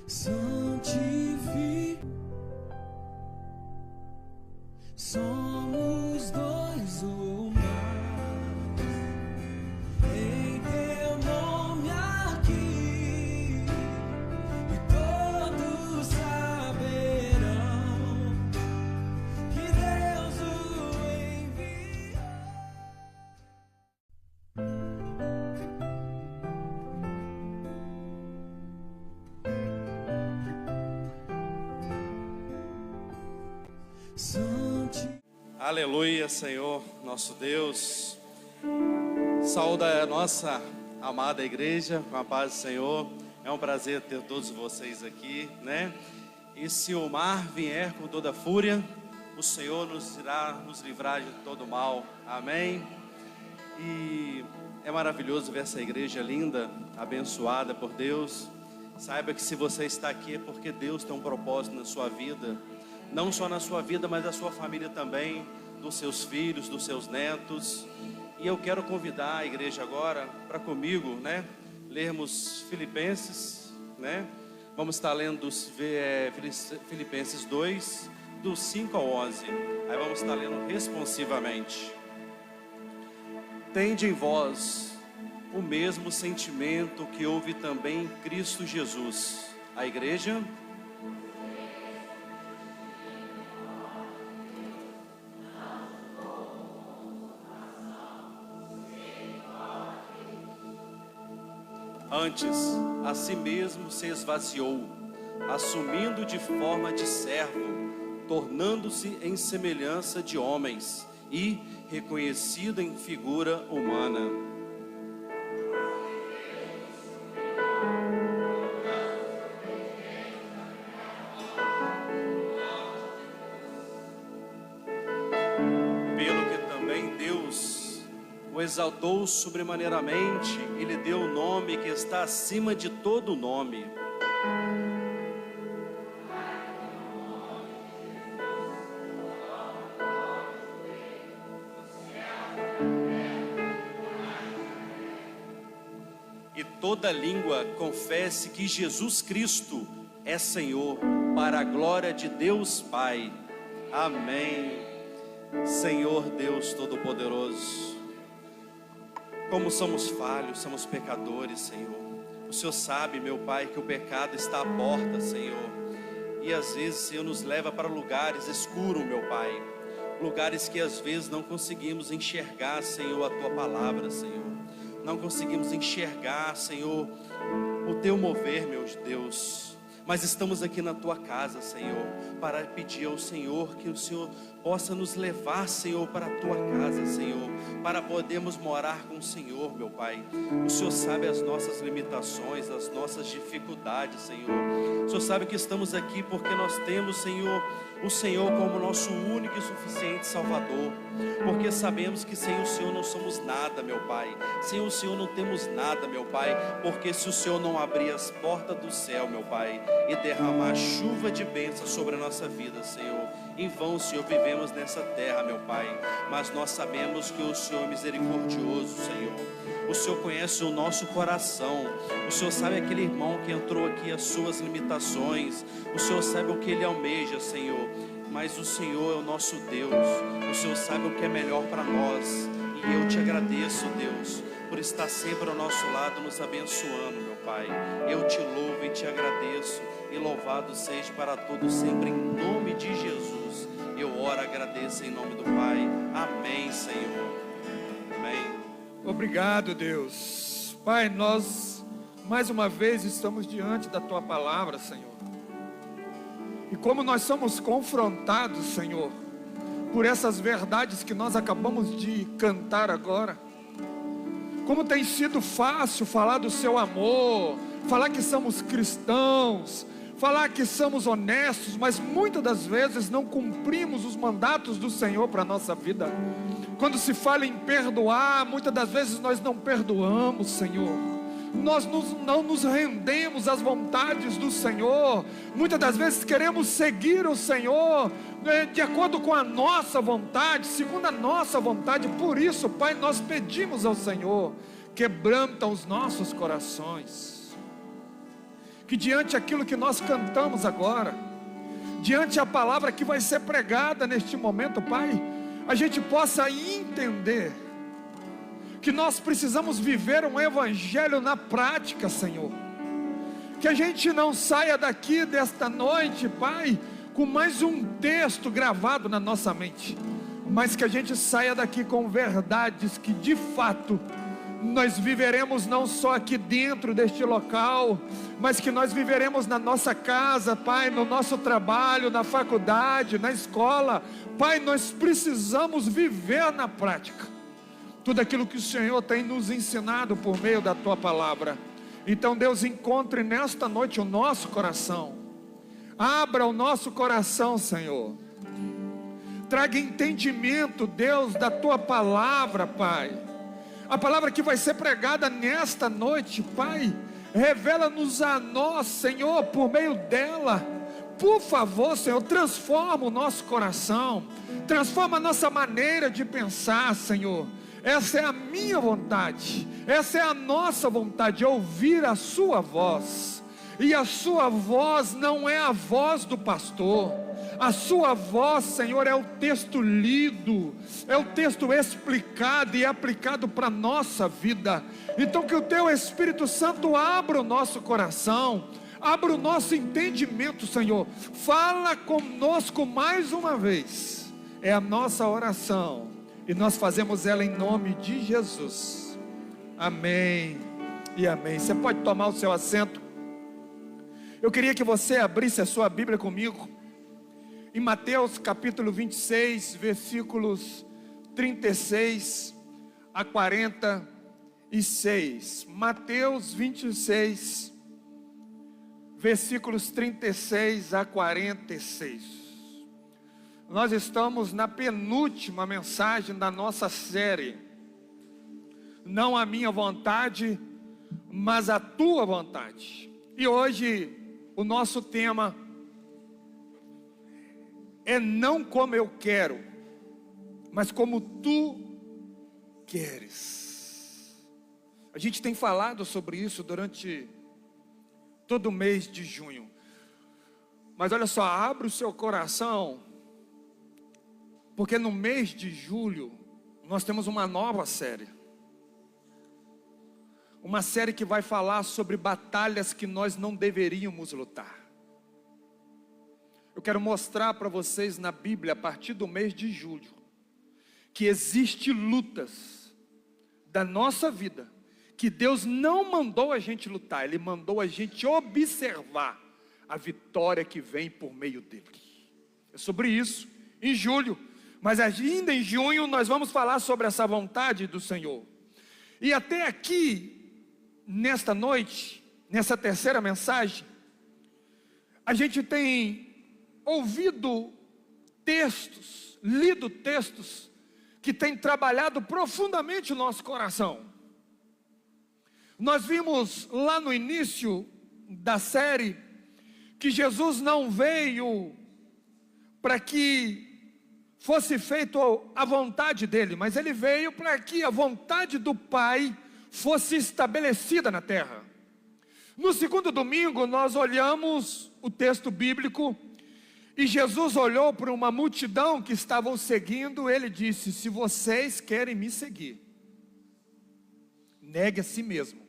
Santifica, somos dois ou mais, em teu nome aqui, e todos saberão que Deus o enviou. Aleluia, Senhor, nosso Deus. Saúda a nossa amada igreja com a paz do Senhor. É um prazer ter todos vocês aqui, né? E se o mar vier com toda fúria, o Senhor nos irá nos livrar de todo mal. Amém? E é maravilhoso ver essa igreja linda, abençoada por Deus. Saiba que se você está aqui é porque Deus tem um propósito na sua vida. Não só na sua vida, mas da sua família também, dos seus filhos, dos seus netos. E eu quero convidar a igreja agora para comigo, né, lermos Filipenses, né? Vamos estar lendo Filipenses 2, do 5 ao 11. Aí vamos estar lendo responsivamente. Tende em vós o mesmo sentimento que houve também em Cristo Jesus. A igreja... Antes, a si mesmo se esvaziou, assumindo de forma de servo, tornando-se em semelhança de homens e reconhecido em figura humana. Pelo que também Deus o exaltou sobremaneiramente e lhe deu o nome que está acima de todo nome. E toda língua confesse que Jesus Cristo é Senhor, para a glória de Deus Pai. Amém. Senhor Deus Todo-Poderoso, como somos falhos, somos pecadores, Senhor. O Senhor sabe, meu Pai, que o pecado está à porta, Senhor. E às vezes, Senhor, nos leva para lugares escuros, meu Pai. Lugares que às vezes não conseguimos enxergar, Senhor, a Tua palavra, Senhor. Não conseguimos enxergar, Senhor, o Teu mover, meu Deus. Mas estamos aqui na Tua casa, Senhor, para pedir ao Senhor que o Senhor possa nos levar, Senhor, para a Tua casa, Senhor, para podermos morar com o Senhor, meu Pai. O Senhor sabe as nossas limitações, as nossas dificuldades, Senhor. O Senhor sabe que estamos aqui porque nós temos, Senhor, o Senhor como nosso único e suficiente Salvador. Porque sabemos que sem o Senhor não somos nada, meu Pai. Sem o Senhor não temos nada, meu Pai. Porque se o Senhor não abrir as portas do céu, meu Pai, e derramar chuva de bênção sobre a nossa vida, Senhor, em vão, Senhor, vivemos nessa terra, meu Pai. Mas nós sabemos que o Senhor é misericordioso, Senhor. O Senhor conhece o nosso coração. O Senhor sabe aquele irmão que entrou aqui, as suas limitações. O Senhor sabe o que ele almeja, Senhor. Mas o Senhor é o nosso Deus. O Senhor sabe o que é melhor para nós. E eu te agradeço, Deus, por estar sempre ao nosso lado, nos abençoando, meu Pai. Eu te louvo e te agradeço. E louvado seja para todos sempre, em nome de Jesus. Eu oro, agradeço em nome do Pai. Amém, Senhor. Amém. Obrigado, Deus. Pai, nós mais uma vez estamos diante da Tua palavra, Senhor. E como nós somos confrontados, Senhor, por essas verdades que nós acabamos de cantar agora. Como tem sido fácil falar do Seu amor, falar que somos cristãos, falar que somos honestos, mas muitas das vezes não cumprimos os mandatos do Senhor para a nossa vida. Quando se fala em perdoar, muitas das vezes nós não perdoamos, Senhor. nós não nos rendemos às vontades do Senhor. Muitas das vezes queremos seguir o Senhor de acordo com a nossa vontade, segundo a nossa vontade. Por isso, Pai, nós pedimos ao Senhor, quebranta os nossos corações, que diante daquilo que nós cantamos agora, diante a palavra que vai ser pregada neste momento, Pai, a gente possa entender que nós precisamos viver um evangelho na prática, Senhor. Que a gente não saia daqui desta noite, Pai, com mais um texto gravado na nossa mente, mas que a gente saia daqui com verdades que de fato nós viveremos não só aqui dentro deste local, mas que nós viveremos na nossa casa, Pai, no nosso trabalho, na faculdade, na escola. Pai, nós precisamos viver na prática tudo aquilo que o Senhor tem nos ensinado por meio da Tua palavra. Então, Deus, encontre nesta noite o nosso coração, abra o nosso coração, Senhor, traga entendimento, Deus, da Tua palavra, Pai. A palavra que vai ser pregada nesta noite, Pai, revela-nos a nós, Senhor, por meio dela. Por favor, Senhor, transforma o nosso coração, transforma a nossa maneira de pensar, Senhor. Essa é a minha vontade, essa é a nossa vontade, ouvir a sua voz. E a sua voz não é a voz do pastor, a sua voz, Senhor, é o texto lido, é o texto explicado e aplicado para a nossa vida. Então que o Teu Espírito Santo abra o nosso coração, abra o nosso entendimento, Senhor. Fala conosco mais uma vez, é a nossa oração, e nós fazemos ela em nome de Jesus. Amém e amém. Você pode tomar o seu assento. Eu queria que você abrisse a sua Bíblia comigo em Mateus capítulo 26, versículos 36 a 46. Mateus 26, versículos 36 a 46. Nós estamos na penúltima mensagem da nossa série, Não a Minha Vontade, mas a Tua Vontade. E hoje o nosso tema é não como eu quero, mas como Tu queres. A gente tem falado sobre isso durante todo o mês de junho. Mas olha só, abre o seu coração, porque no mês de julho nós temos uma nova série. Uma série que vai falar sobre batalhas que nós não deveríamos lutar. Eu quero mostrar para vocês na Bíblia, a partir do mês de julho, que existem lutas da nossa vida que Deus não mandou a gente lutar, Ele mandou a gente observar a vitória que vem por meio dele. É sobre isso em julho, mas ainda em junho nós vamos falar sobre essa vontade do Senhor. E até aqui, nesta noite, nessa terceira mensagem, a gente tem ouvido textos, lido textos que têm trabalhado profundamente o nosso coração. Nós vimos lá no início da série que Jesus não veio para que fosse feita a vontade dele, mas ele veio para que a vontade do Pai fosse estabelecida na terra. No segundo domingo nós olhamos o texto bíblico e Jesus olhou para uma multidão que estavam seguindo. Ele disse: se vocês querem me seguir, negue a si mesmo,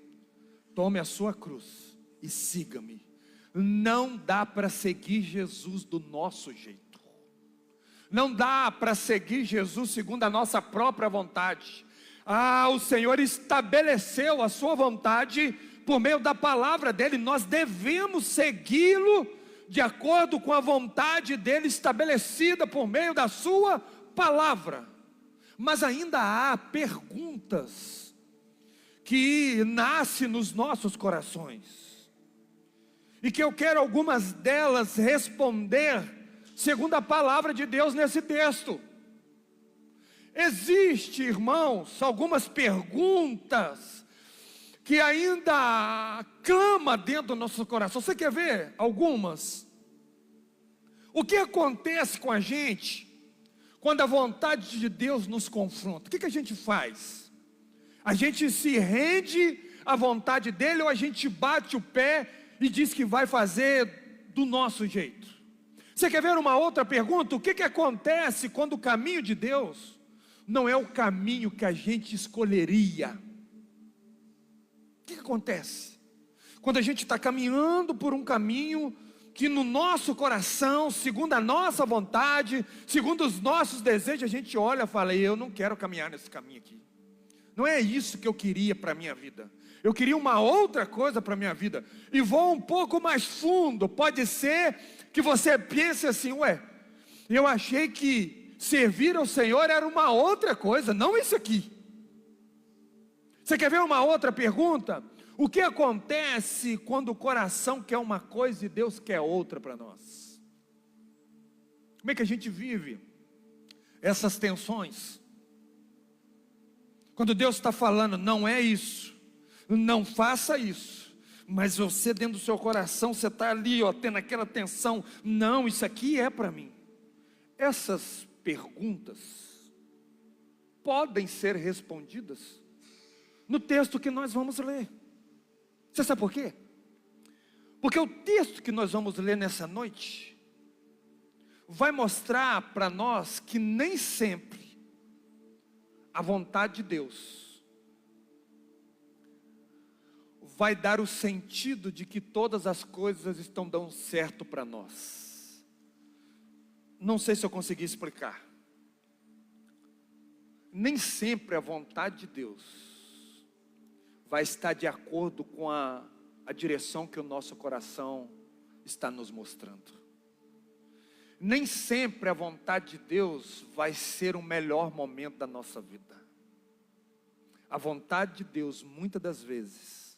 tome a sua cruz e siga-me. Não dá para seguir Jesus do nosso jeito. Não dá para seguir Jesus segundo a nossa própria vontade. O Senhor estabeleceu a sua vontade por meio da palavra dele. Nós devemos segui-lo de acordo com a vontade dele estabelecida por meio da sua palavra. Mas ainda há perguntas que nascem nos nossos corações, e que eu quero algumas delas responder segundo a palavra de Deus nesse texto. Existem, irmãos, algumas perguntas que ainda clama dentro do nosso coração. Você quer ver algumas? O que acontece com a gente quando a vontade de Deus nos confronta? O que a gente faz? A gente se rende à vontade dele, ou a gente bate o pé e diz que vai fazer do nosso jeito? Você quer ver uma outra pergunta? O que acontece quando o caminho de Deus não é o caminho que a gente escolheria? O que acontece quando a gente está caminhando por um caminho que no nosso coração, segundo a nossa vontade, segundo os nossos desejos, a gente olha e fala: eu não quero caminhar nesse caminho aqui, não é isso que eu queria para a minha vida, eu queria uma outra coisa para a minha vida. E vou um pouco mais fundo. Pode ser que você pense assim: ué, eu achei que servir ao Senhor era uma outra coisa, não isso aqui. Você quer ver uma outra pergunta? O que acontece quando o coração quer uma coisa e Deus quer outra para nós? Como é que a gente vive essas tensões? Quando Deus está falando: não é isso, não faça isso, mas você dentro do seu coração, você está ali, ó, tendo aquela tensão: não, isso aqui é para mim. Essas perguntas podem ser respondidas no texto que nós vamos ler. Você sabe por quê? Porque o texto que nós vamos ler nessa noite vai mostrar para nós que nem sempre a vontade de Deus vai dar o sentido de que todas as coisas estão dando certo para nós. Não sei se eu consegui explicar. Nem sempre a vontade de Deus vai estar de acordo com a direção que o nosso coração está nos mostrando. Nem sempre a vontade de Deus vai ser o melhor momento da nossa vida. A vontade de Deus, muitas das vezes,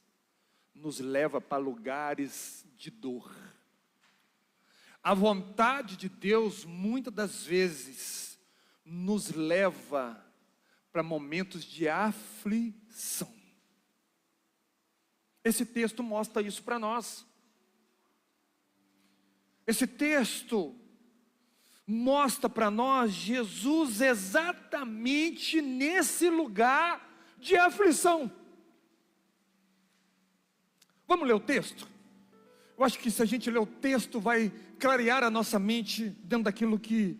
nos leva para lugares de dor. A vontade de Deus, muitas das vezes, nos leva para momentos de aflição. Esse texto mostra isso para nós. Esse texto mostra para nós Jesus exatamente nesse lugar de aflição. Vamos ler o texto? Eu acho que se a gente ler o texto vai clarear a nossa mente dentro daquilo que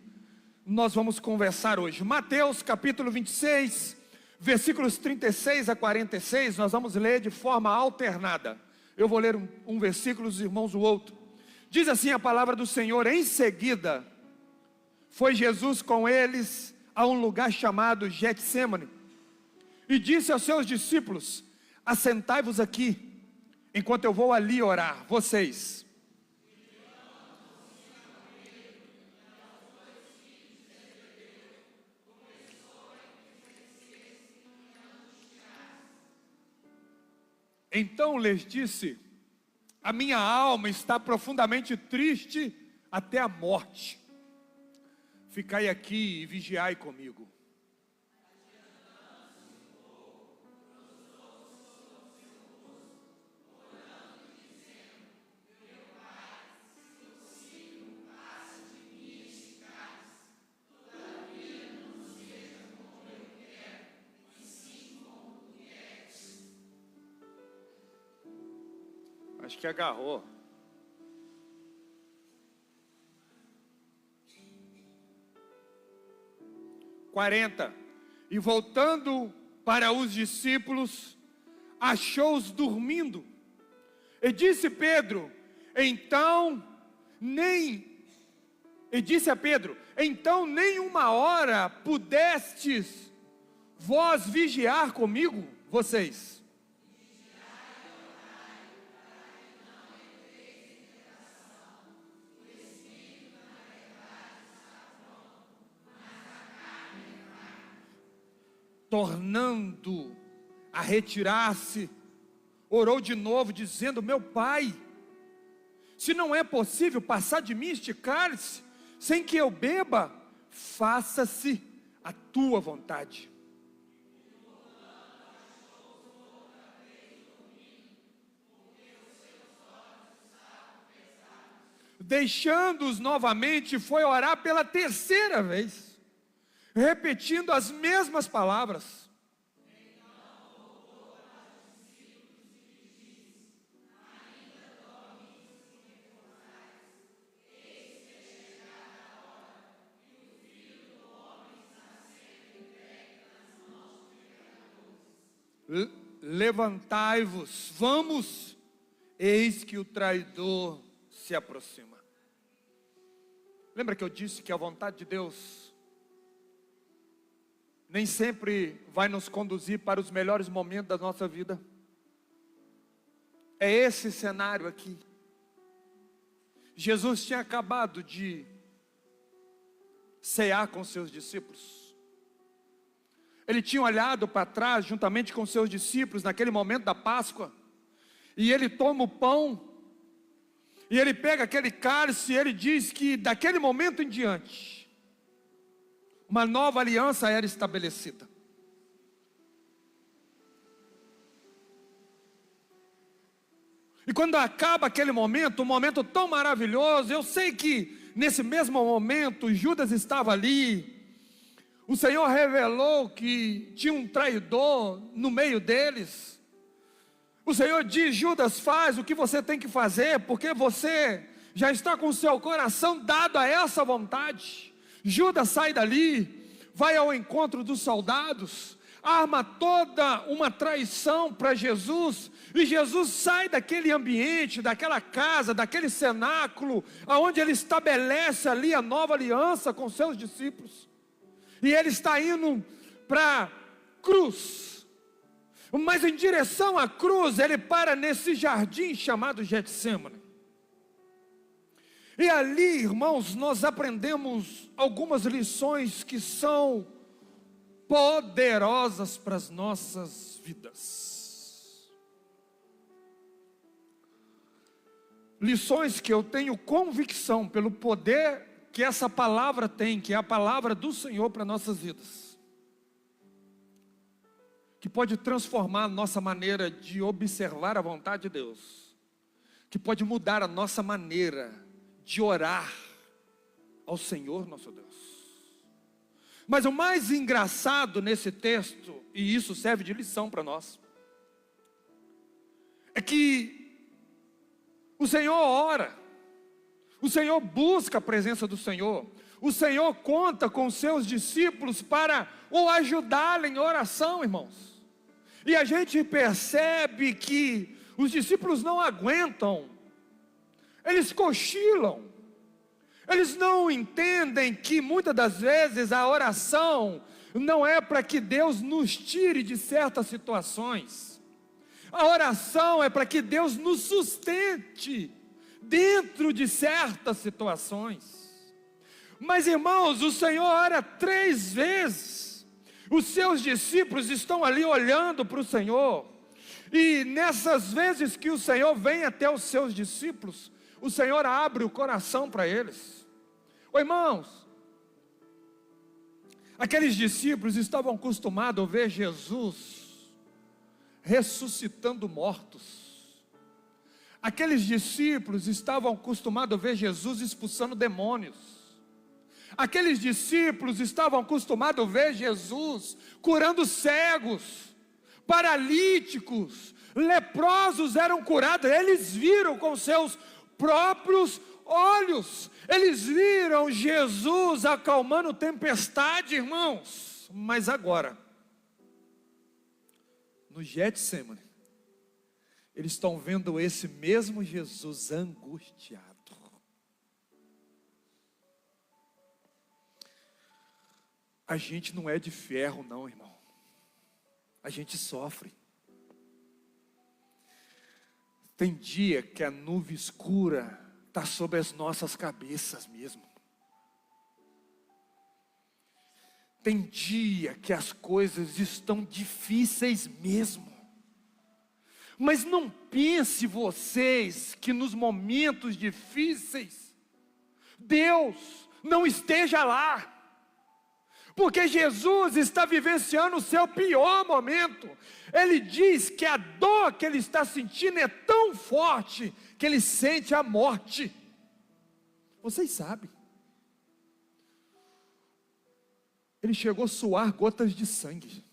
nós vamos conversar hoje. Mateus capítulo 26, versículos 36 a 46, nós vamos ler de forma alternada. Eu vou ler um versículo, os irmãos o outro. Diz assim a palavra do Senhor: em seguida, foi Jesus com eles a um lugar chamado Getsêmani, e disse aos seus discípulos: assentai-vos aqui, enquanto eu vou ali orar. Vocês. Então lhes disse: a minha alma está profundamente triste até a morte. Ficai aqui e vigiai comigo. Acho que agarrou. E voltando para os discípulos, achou-os dormindo. E disse a Pedro: então nem uma hora pudestes vós vigiar comigo, vocês? Tornando a retirar-se, orou de novo, dizendo: meu pai, se não é possível passar de mim este cálice, sem que eu beba, faça-se a tua vontade. deixando-os novamente, foi orar pela terceira vez, repetindo as mesmas palavras. Levantai-vos, vamos, eis que o traidor se aproxima. Lembra que eu disse que a vontade de Deus nem sempre vai nos conduzir para os melhores momentos da nossa vida? É esse cenário aqui. Jesus tinha acabado de cear com seus discípulos. Ele tinha olhado para trás juntamente com seus discípulos naquele momento da Páscoa. E ele toma o pão. E ele pega aquele cálice e ele diz que daquele momento em diante, uma nova aliança era estabelecida. E quando acaba aquele momento, um momento tão maravilhoso, eu sei que nesse mesmo momento Judas estava ali. O Senhor revelou que tinha um traidor no meio deles. O Senhor diz: Judas, faz o que você tem que fazer, porque você já está com o seu coração dado a essa vontade. Judas sai dali, vai ao encontro dos soldados, arma toda uma traição para Jesus, e Jesus sai daquele ambiente, daquela casa, daquele cenáculo, aonde ele estabelece ali a nova aliança com seus discípulos. E ele está indo para a cruz. Mas em direção à cruz, ele para nesse jardim chamado Getsêmani. E ali, irmãos, nós aprendemos algumas lições que são poderosas para as nossas vidas. Lições que eu tenho convicção pelo poder que essa palavra tem, que é a palavra do Senhor para nossas vidas, que pode transformar a nossa maneira de observar a vontade de Deus, que pode mudar a nossa maneira de orar ao Senhor nosso Deus. Mas o mais engraçado nesse texto, e isso serve de lição para nós, é que o Senhor ora, o Senhor busca a presença do Senhor, o Senhor conta com seus discípulos para o ajudá-lo em oração, irmãos. E a gente percebe que os discípulos não aguentam, eles cochilam, eles não entendem que muitas das vezes a oração não é para que Deus nos tire de certas situações, a oração é para que Deus nos sustente dentro de certas situações. Mas irmãos, o Senhor ora 3 vezes, os seus discípulos estão ali olhando para o Senhor, e nessas vezes que o Senhor vem até os seus discípulos, o Senhor abre o coração para eles. Ô irmãos, aqueles discípulos estavam acostumados a ver Jesus ressuscitando mortos. Aqueles discípulos estavam acostumados a ver Jesus expulsando demônios. Aqueles discípulos estavam acostumados a ver Jesus curando cegos, paralíticos, leprosos eram curados. Eles viram com seus próprios olhos. Eles viram Jesus acalmando tempestade, irmãos. Mas agora, no Getsêmani, eles estão vendo esse mesmo Jesus angustiado. A gente não é de ferro não, irmão. A gente sofre. Tem dia que a nuvem escura está sobre as nossas cabeças mesmo. Tem dia que as coisas estão difíceis mesmo. Mas não pense vocês que nos momentos difíceis Deus não esteja lá. Porque Jesus está vivenciando o seu pior momento. Ele diz que a dor que ele está sentindo é tão forte que ele sente a morte. Vocês sabem. Ele chegou a suar gotas de sangue.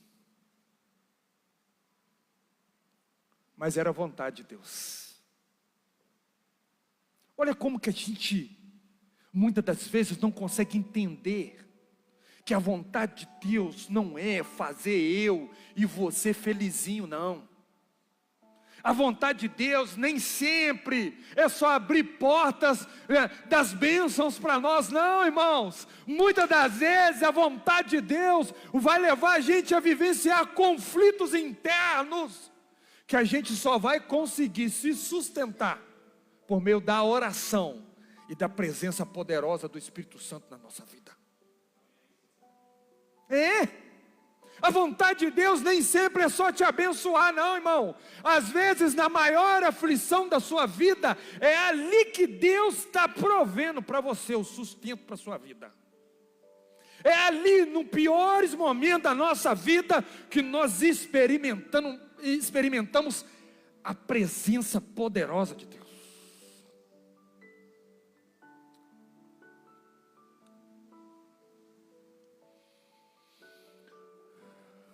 Mas era a vontade de Deus. Olha como que a gente, muitas das vezes, não consegue entender que a vontade de Deus não é fazer eu e você felizinho, não. A vontade de Deus nem sempre é só abrir portas das bênçãos para nós, não, irmãos. Muitas das vezes a vontade de Deus vai levar a gente a vivenciar conflitos internos, que a gente só vai conseguir se sustentar por meio da oração e da presença poderosa do Espírito Santo na nossa vida. A vontade de Deus nem sempre é só te abençoar, não, irmão. Às vezes, na maior aflição da sua vida, é ali que Deus está provendo para você o sustento para a sua vida. É ali, nos piores momentos da nossa vida, que nós experimentamos a presença poderosa de Deus.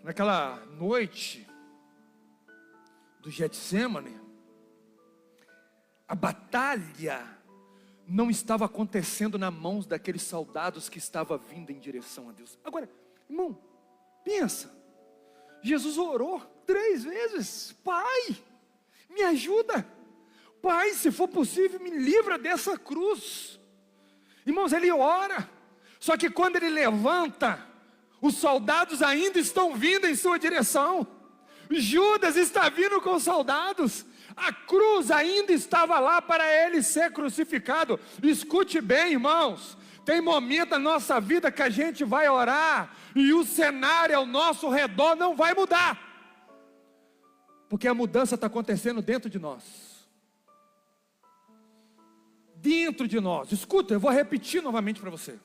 Naquela noite do Getsêmani, a batalha não estava acontecendo nas mãos daqueles soldados que estavam vindo em direção a Deus. Agora, irmão, pensa, Jesus orou 3 vezes: Pai, me ajuda, Pai, se for possível, me livra dessa cruz. Irmãos, ele ora, só que quando ele levanta, os soldados ainda estão vindo em sua direção. Judas está vindo com os soldados. A cruz ainda estava lá para ele ser crucificado. Escute bem, irmãos. Tem momento na nossa vida que a gente vai orar e o cenário ao nosso redor não vai mudar, porque a mudança está acontecendo dentro de nós. Dentro de nós. Escuta, eu vou repetir novamente para você.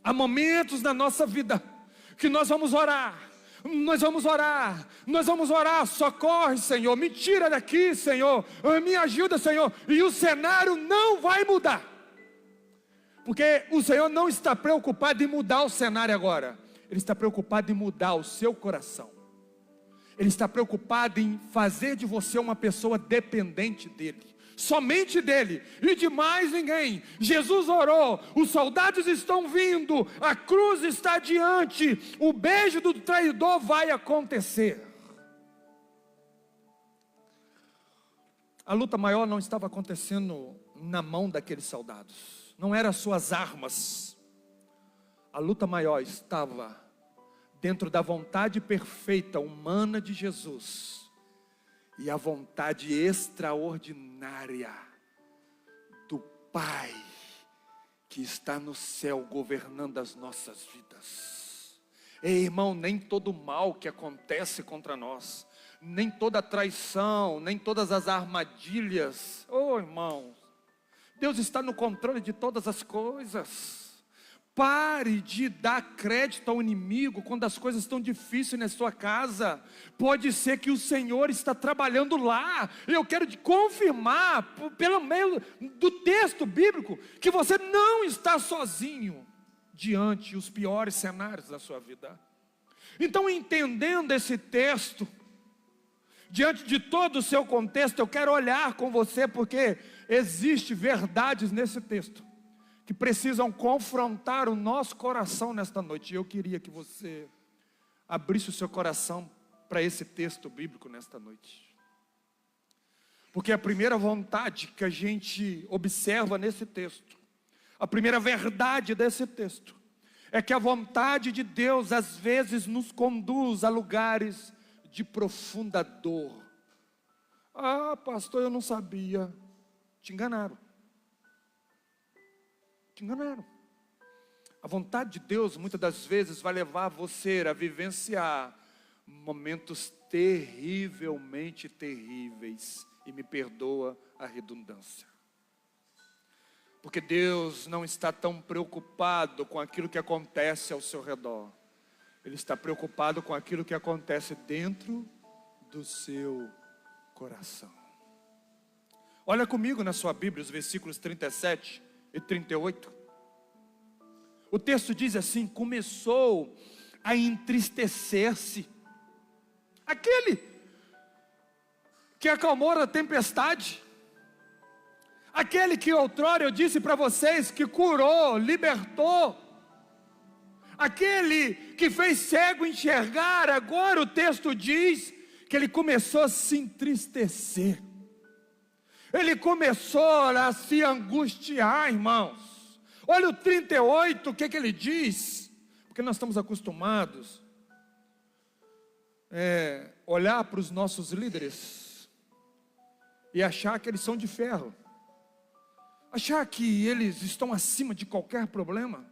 Há momentos na nossa vida que nós vamos orar, socorre, Senhor, me tira daqui, Senhor, me ajuda, Senhor, e o cenário não vai mudar, porque o Senhor não está preocupado em mudar o cenário agora, Ele está preocupado em mudar o seu coração, Ele está preocupado em fazer de você uma pessoa dependente dEle, somente dele e de mais ninguém. Jesus orou, os soldados estão vindo, a cruz está diante, o beijo do traidor vai acontecer. A luta maior não estava acontecendo na mão daqueles soldados, não eram suas armas. A luta maior estava dentro da vontade perfeita humana de Jesus e a vontade extraordinária do Pai que está no céu governando as nossas vidas. Ei, irmão, nem todo mal que acontece contra nós, nem toda traição, nem todas as armadilhas, irmãos, Deus está no controle de todas as coisas. Pare de dar crédito ao inimigo quando as coisas estão difíceis na sua casa. Pode ser que o Senhor está trabalhando lá. Eu quero te confirmar, pelo meio do texto bíblico, que você não está sozinho diante dos piores cenários da sua vida. Então, entendendo esse texto, diante de todo o seu contexto, eu quero olhar com você, porque existem verdades nesse texto que precisam confrontar o nosso coração nesta noite. E eu queria que você abrisse o seu coração para esse texto bíblico nesta noite. Porque a primeira vontade que a gente observa nesse texto, a primeira verdade desse texto, é que a vontade de Deus às vezes nos conduz a lugares de profunda dor. Ah, pastor, eu não sabia. Te enganaram. Te enganaram. A vontade de Deus muitas das vezes vai levar você a vivenciar momentos terrivelmente terríveis, e me perdoa a redundância, porque Deus não está tão preocupado com aquilo que acontece ao seu redor, Ele está preocupado com aquilo que acontece dentro do seu coração. Olha comigo na sua Bíblia os versículos 37 e 38. O texto diz assim: começou a entristecer-se. Aquele que acalmou a tempestade, aquele que outrora eu disse para vocês que curou, libertou, aquele que fez cego enxergar, agora o texto diz que ele começou a se entristecer, ele começou a se angustiar, irmãos. Olha o 38, o que ele diz? Porque nós estamos acostumados olhar para os nossos líderes e achar que eles são de ferro, achar que eles estão acima de qualquer problema,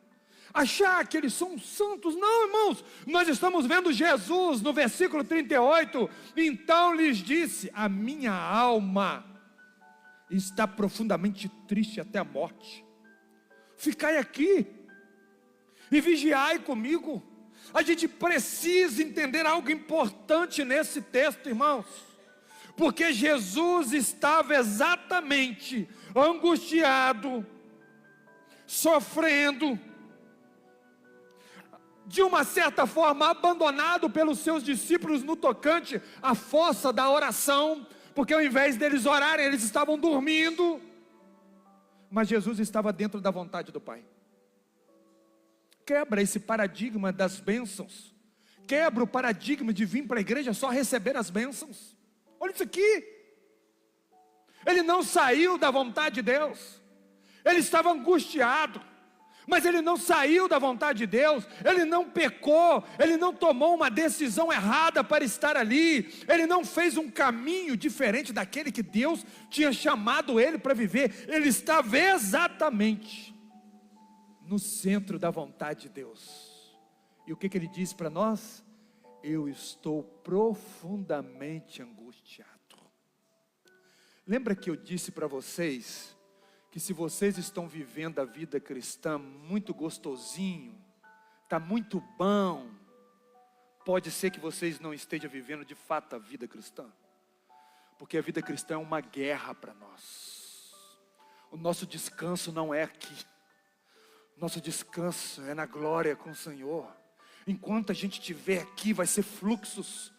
achar que eles são santos. Não, irmãos, nós estamos vendo Jesus no versículo 38. Então lhes disse: a minha alma está profundamente triste até a morte. Ficai aqui e vigiai comigo. A gente precisa entender algo importante nesse texto, irmãos, porque Jesus estava exatamente angustiado, sofrendo, de uma certa forma abandonado pelos seus discípulos no tocante à força da oração, porque ao invés deles orarem, eles estavam dormindo. Mas Jesus estava dentro da vontade do Pai. Quebra esse paradigma das bênçãos. Quebra o paradigma de vir para a igreja só receber as bênçãos. Olha isso aqui. Ele não saiu da vontade de Deus. Ele estava angustiado. Mas ele não saiu da vontade de Deus, ele não pecou, ele não tomou uma decisão errada para estar ali, ele não fez um caminho diferente daquele que Deus tinha chamado ele para viver. Ele estava exatamente no centro da vontade de Deus. E o que ele diz para nós? Eu estou profundamente angustiado. Lembra que eu disse para vocês que se vocês estão vivendo a vida cristã muito gostosinho, está muito bom, pode ser que vocês não estejam vivendo de fato a vida cristã, porque a vida cristã é uma guerra para nós. O nosso descanso não é aqui, nosso descanso é na glória com o Senhor. Enquanto a gente estiver aqui, vai ser fluxos,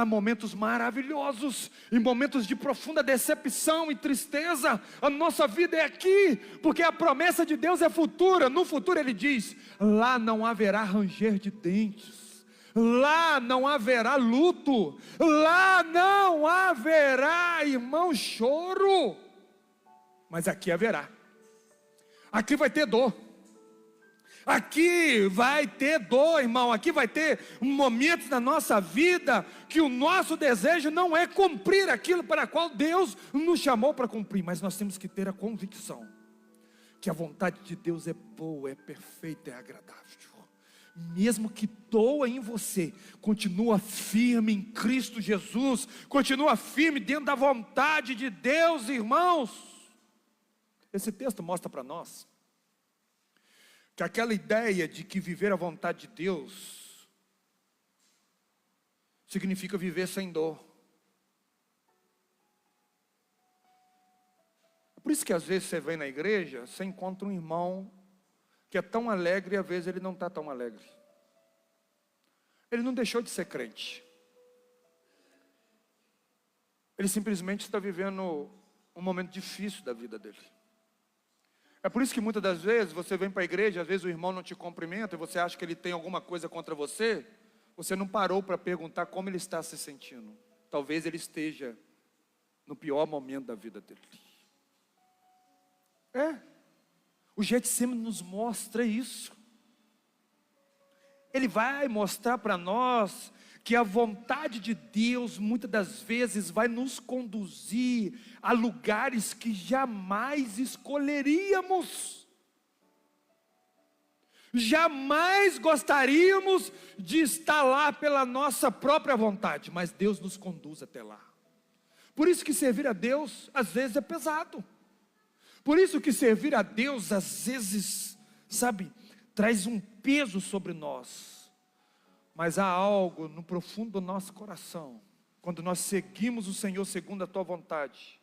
momentos maravilhosos, e momentos de profunda decepção e tristeza. A nossa vida é aqui, porque a promessa de Deus é futura. No futuro ele diz: lá não haverá ranger de dentes, lá não haverá luto, lá não haverá, irmão, choro. Mas aqui haverá. Aqui vai ter dor. Aqui vai ter dor, irmão. Aqui vai ter momentos na nossa vida que o nosso desejo não é cumprir aquilo para o qual Deus nos chamou para cumprir, mas nós temos que ter a convicção que a vontade de Deus é boa, é perfeita, é agradável. Mesmo que doa em você, continua firme em Cristo Jesus, continua firme dentro da vontade de Deus, irmãos. Esse texto mostra para nós que aquela ideia de que viver a vontade de Deus significa viver sem dor. É por isso que às vezes você vem na igreja, você encontra um irmão que é tão alegre e às vezes ele não está tão alegre. Ele não deixou de ser crente. Ele simplesmente está vivendo um momento difícil da vida dele. É por isso que muitas das vezes você vem para a igreja, às vezes o irmão não te cumprimenta e você acha que ele tem alguma coisa contra você. Você não parou para perguntar como ele está se sentindo. Talvez ele esteja no pior momento da vida dele. O Getsemane nos mostra isso. Ele vai mostrar para nós que a vontade de Deus muitas das vezes vai nos conduzir a lugares que jamais escolheríamos. Jamais gostaríamos de estar lá pela nossa própria vontade, mas Deus nos conduz até lá. Por isso que servir a Deus às vezes é pesado. Por isso que servir a Deus às vezes, traz um peso sobre nós. Mas há algo no profundo do nosso coração, quando nós seguimos o Senhor segundo a tua vontade,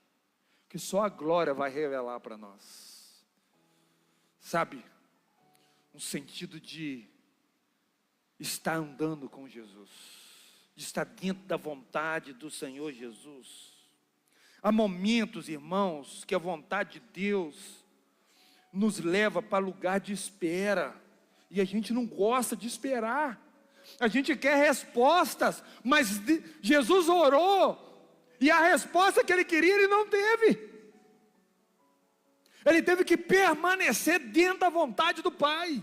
que só a glória vai revelar para nós. sabe, um sentido de estar andando com Jesus, de estar dentro da vontade do Senhor Jesus. Há momentos, irmãos, que a vontade de Deus nos leva para lugar de espera, e a gente não gosta de esperar, a gente quer respostas, mas Jesus orou, e a resposta que ele queria ele não teve. Ele teve que permanecer dentro da vontade do Pai.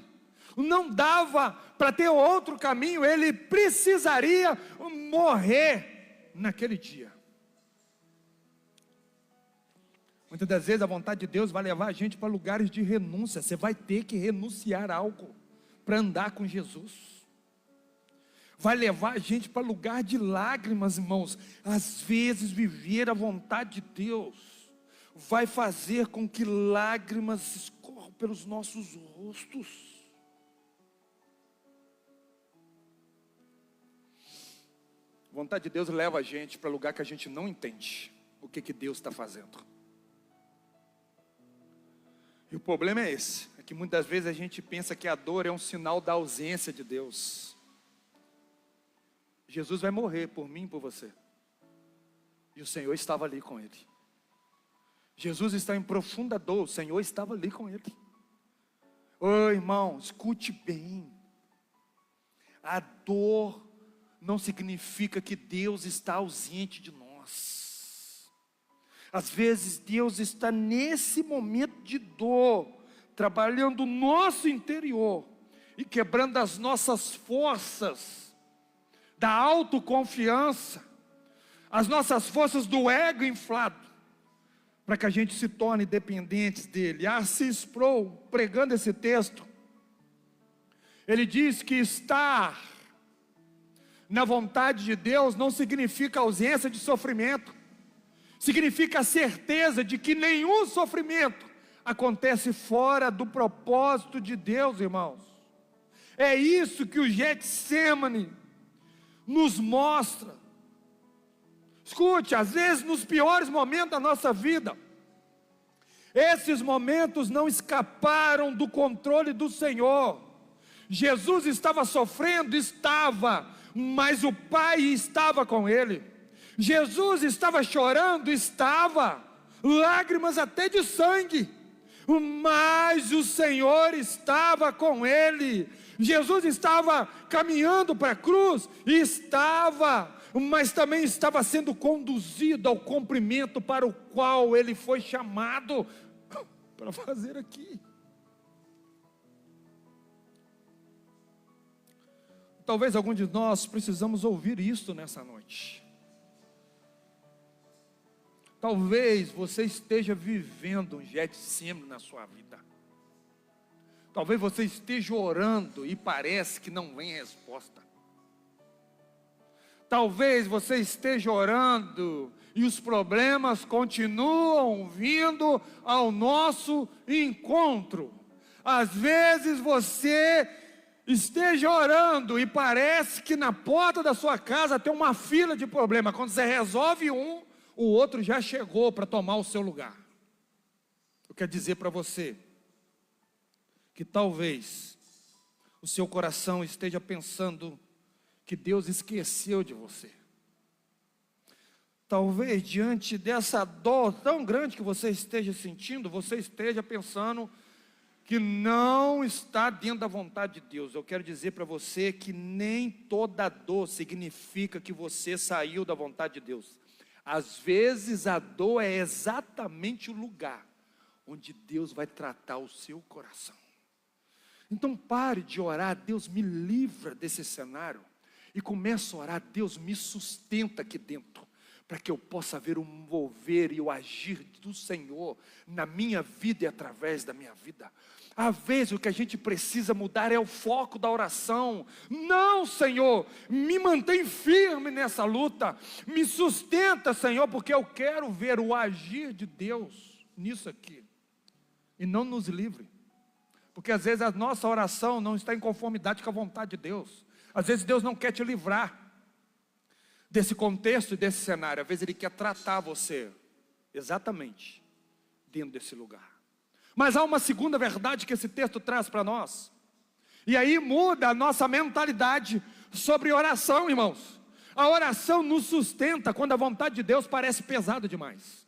Não dava para ter outro caminho, ele precisaria morrer naquele dia. Muitas das vezes a vontade de Deus vai levar a gente para lugares de renúncia. Você vai ter que renunciar a algo para andar com Jesus. Vai levar a gente para lugar de lágrimas, irmãos. Às vezes viver a vontade de Deus vai fazer com que lágrimas escorram pelos nossos rostos. A vontade de Deus leva a gente para lugar que a gente não entende o que Deus está fazendo. E o problema é esse, é que muitas vezes a gente pensa que a dor é um sinal da ausência de Deus. Jesus vai morrer por mim e por você, e o Senhor estava ali com ele. Jesus está em profunda dor, o Senhor estava ali com ele. Ô irmão, escute bem, a dor não significa que Deus está ausente de nós. Às vezes Deus está nesse momento de dor, trabalhando o nosso interior e quebrando as nossas forças da autoconfiança, as nossas forças do ego inflado, para que a gente se torne dependentes dele. Assis Sproul, pregando esse texto, ele diz que estar na vontade de Deus não significa ausência de sofrimento, significa a certeza de que nenhum sofrimento acontece fora do propósito de Deus, irmãos. É isso que o Getsemane nos mostra. Escute, às vezes nos piores momentos da nossa vida, esses momentos não escaparam do controle do Senhor. Jesus estava sofrendo, mas o Pai estava com ele. Jesus estava chorando, lágrimas até de sangue, mas o Senhor estava com ele. Jesus estava caminhando para a cruz, mas também estava sendo conduzido ao cumprimento para o qual ele foi chamado para fazer aqui. Talvez algum de nós precisamos ouvir isso nessa noite. Talvez você esteja vivendo um Getsemane na sua vida. Talvez você esteja orando e parece que não vem resposta. Talvez você esteja orando e os problemas continuam vindo ao nosso encontro. Às vezes você esteja orando e parece que na porta da sua casa tem uma fila de problemas. Quando você resolve um, o outro já chegou para tomar o seu lugar. Eu quero dizer para você que talvez o seu coração esteja pensando que Deus esqueceu de você. Talvez diante dessa dor tão grande que você esteja sentindo, você esteja pensando que não está dentro da vontade de Deus. Eu quero dizer para você que nem toda dor significa que você saiu da vontade de Deus. Às vezes a dor é exatamente o lugar onde Deus vai tratar o seu coração. Então pare de orar, Deus me livra desse cenário, e comece a orar, Deus me sustenta aqui dentro, para que eu possa ver o mover e o agir do Senhor na minha vida e através da minha vida. Às vezes o que a gente precisa mudar é o foco da oração. Não, Senhor, me mantém firme nessa luta, me sustenta, Senhor, porque eu quero ver o agir de Deus nisso aqui, e não nos livre, porque às vezes a nossa oração não está em conformidade com a vontade de Deus. Às vezes Deus não quer te livrar desse contexto e desse cenário. Às vezes Ele quer tratar você exatamente dentro desse lugar. Mas há uma segunda verdade que esse texto traz para nós. E aí muda a nossa mentalidade sobre oração, irmãos. A oração nos sustenta quando a vontade de Deus parece pesada demais.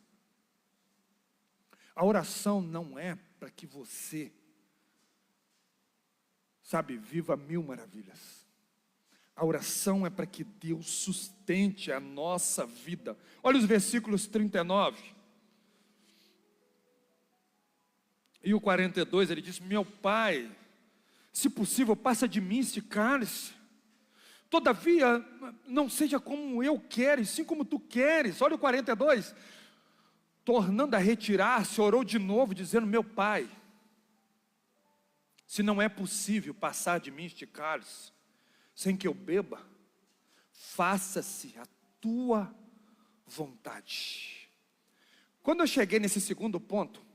A oração não é para que você, viva mil maravilhas. A oração é para que Deus sustente a nossa vida. Olha os versículos 39 e o 42, ele diz: meu Pai, se possível, passa de mim este cálice. Todavia, não seja como eu quero, e sim como tu queres. Olha o 42. Tornando a retirar-se, orou de novo, dizendo: meu Pai, se não é possível passar de mim este cálice, sem que eu beba, faça-se a tua vontade. Quando eu cheguei nesse segundo ponto,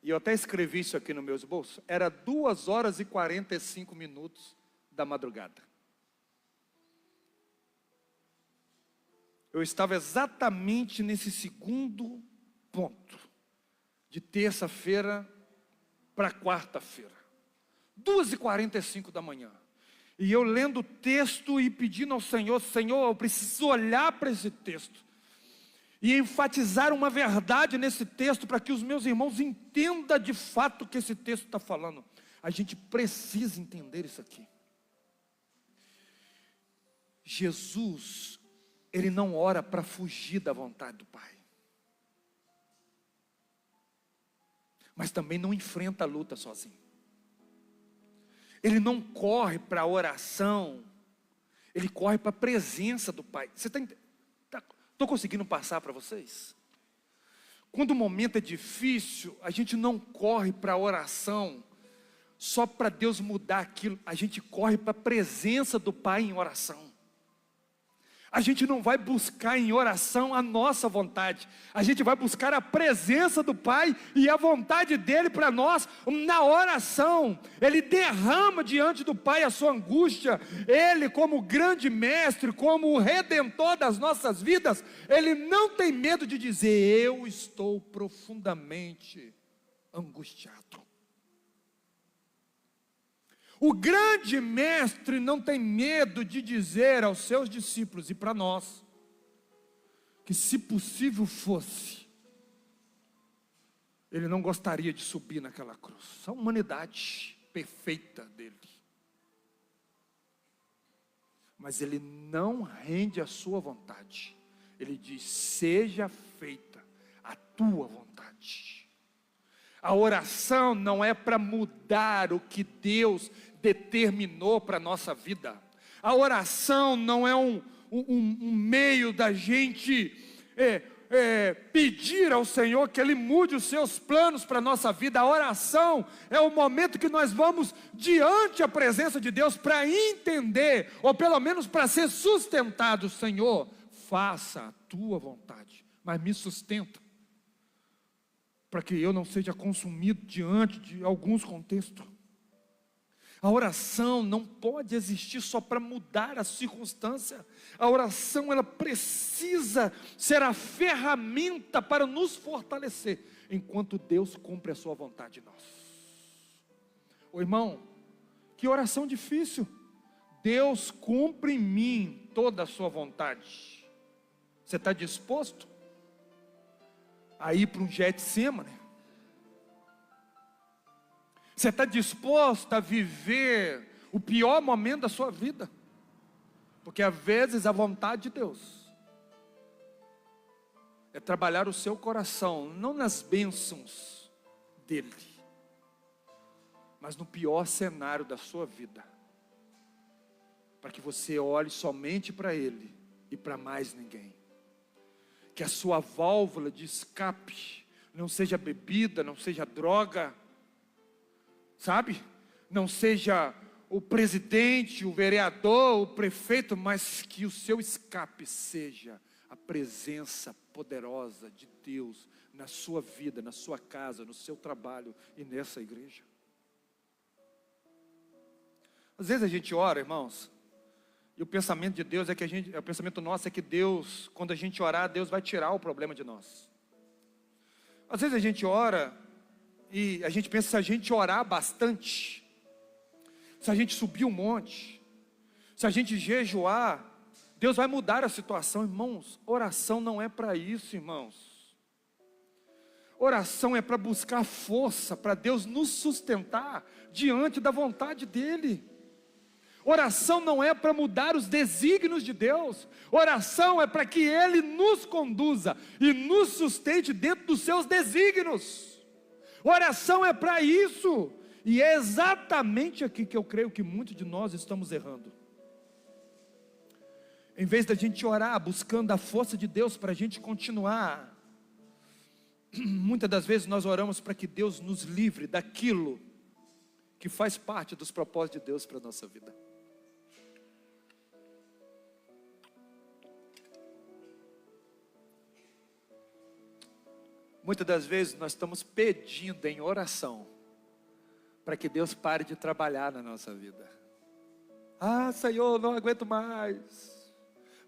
e eu até escrevi isso aqui no meus bolsos, era 2h45 da madrugada. Eu estava exatamente nesse segundo ponto, de terça-feira para quarta-feira, 2h45 da manhã. E eu lendo o texto e pedindo ao Senhor: Senhor, eu preciso olhar para esse texto e enfatizar uma verdade nesse texto, para que os meus irmãos entendam de fato o que esse texto está falando. A gente precisa entender isso aqui. Jesus, Ele não ora para fugir da vontade do Pai, mas também não enfrenta a luta sozinho. Ele não corre para a oração, ele corre para a presença do Pai. Você estou conseguindo passar para vocês? Quando o momento é difícil, a gente não corre para a oração só para Deus mudar aquilo. A gente corre para a presença do Pai em oração. A gente não vai buscar em oração a nossa vontade, a gente vai buscar a presença do Pai e a vontade dEle para nós. Na oração, Ele derrama diante do Pai a sua angústia. Ele, como grande mestre, como o redentor das nossas vidas, Ele não tem medo de dizer: eu estou profundamente angustiado. O grande mestre não tem medo de dizer aos seus discípulos e para nós, que se possível fosse, ele não gostaria de subir naquela cruz. A humanidade perfeita dele. Mas ele não rende a sua vontade. Ele diz: seja feita a tua vontade. A oração não é para mudar o que Deus determinou para a nossa vida. A oração não é um meio da gente pedir ao Senhor que Ele mude os seus planos para a nossa vida. A oração é o momento que nós vamos diante da presença de Deus para entender, ou pelo menos para ser sustentado. Senhor, faça a tua vontade, mas me sustenta, para que eu não seja consumido diante de alguns contextos. A oração não pode existir só para mudar a circunstância. A oração, ela precisa ser a ferramenta para nos fortalecer, enquanto Deus cumpre a sua vontade em nós. Ô irmão, que oração difícil. Deus cumpre em mim toda a sua vontade. Você está disposto a ir para um Getsemane? Você está disposto a viver o pior momento da sua vida? Porque às vezes a vontade de Deus é trabalhar o seu coração, não nas bênçãos dele, mas no pior cenário da sua vida, para que você olhe somente para Ele e para mais ninguém. Que a sua válvula de escape não seja bebida, não seja droga, não seja o presidente, o vereador, o prefeito, mas que o seu escape seja a presença poderosa de Deus na sua vida, na sua casa, no seu trabalho e nessa igreja. Às vezes a gente ora, irmãos, e o pensamento de Deus o pensamento nosso é que Deus, quando a gente orar, Deus vai tirar o problema de nós. Às vezes a gente ora E a gente pensa, se a gente orar bastante, se a gente subir um monte, se a gente jejuar, Deus vai mudar a situação. Irmãos, oração não é para isso, irmãos. Oração é para buscar força, para Deus nos sustentar diante da vontade dEle. Oração não é para mudar os desígnios de Deus. Oração é para que Ele nos conduza e nos sustente dentro dos seus desígnios. Oração é para isso. E é exatamente aqui que eu creio que muitos de nós estamos errando. Em vez da gente orar buscando a força de Deus para a gente continuar, muitas das vezes nós oramos para que Deus nos livre daquilo que faz parte dos propósitos de Deus para a nossa vida. Muitas das vezes nós estamos pedindo em oração para que Deus pare de trabalhar na nossa vida. Ah, Senhor, não aguento mais.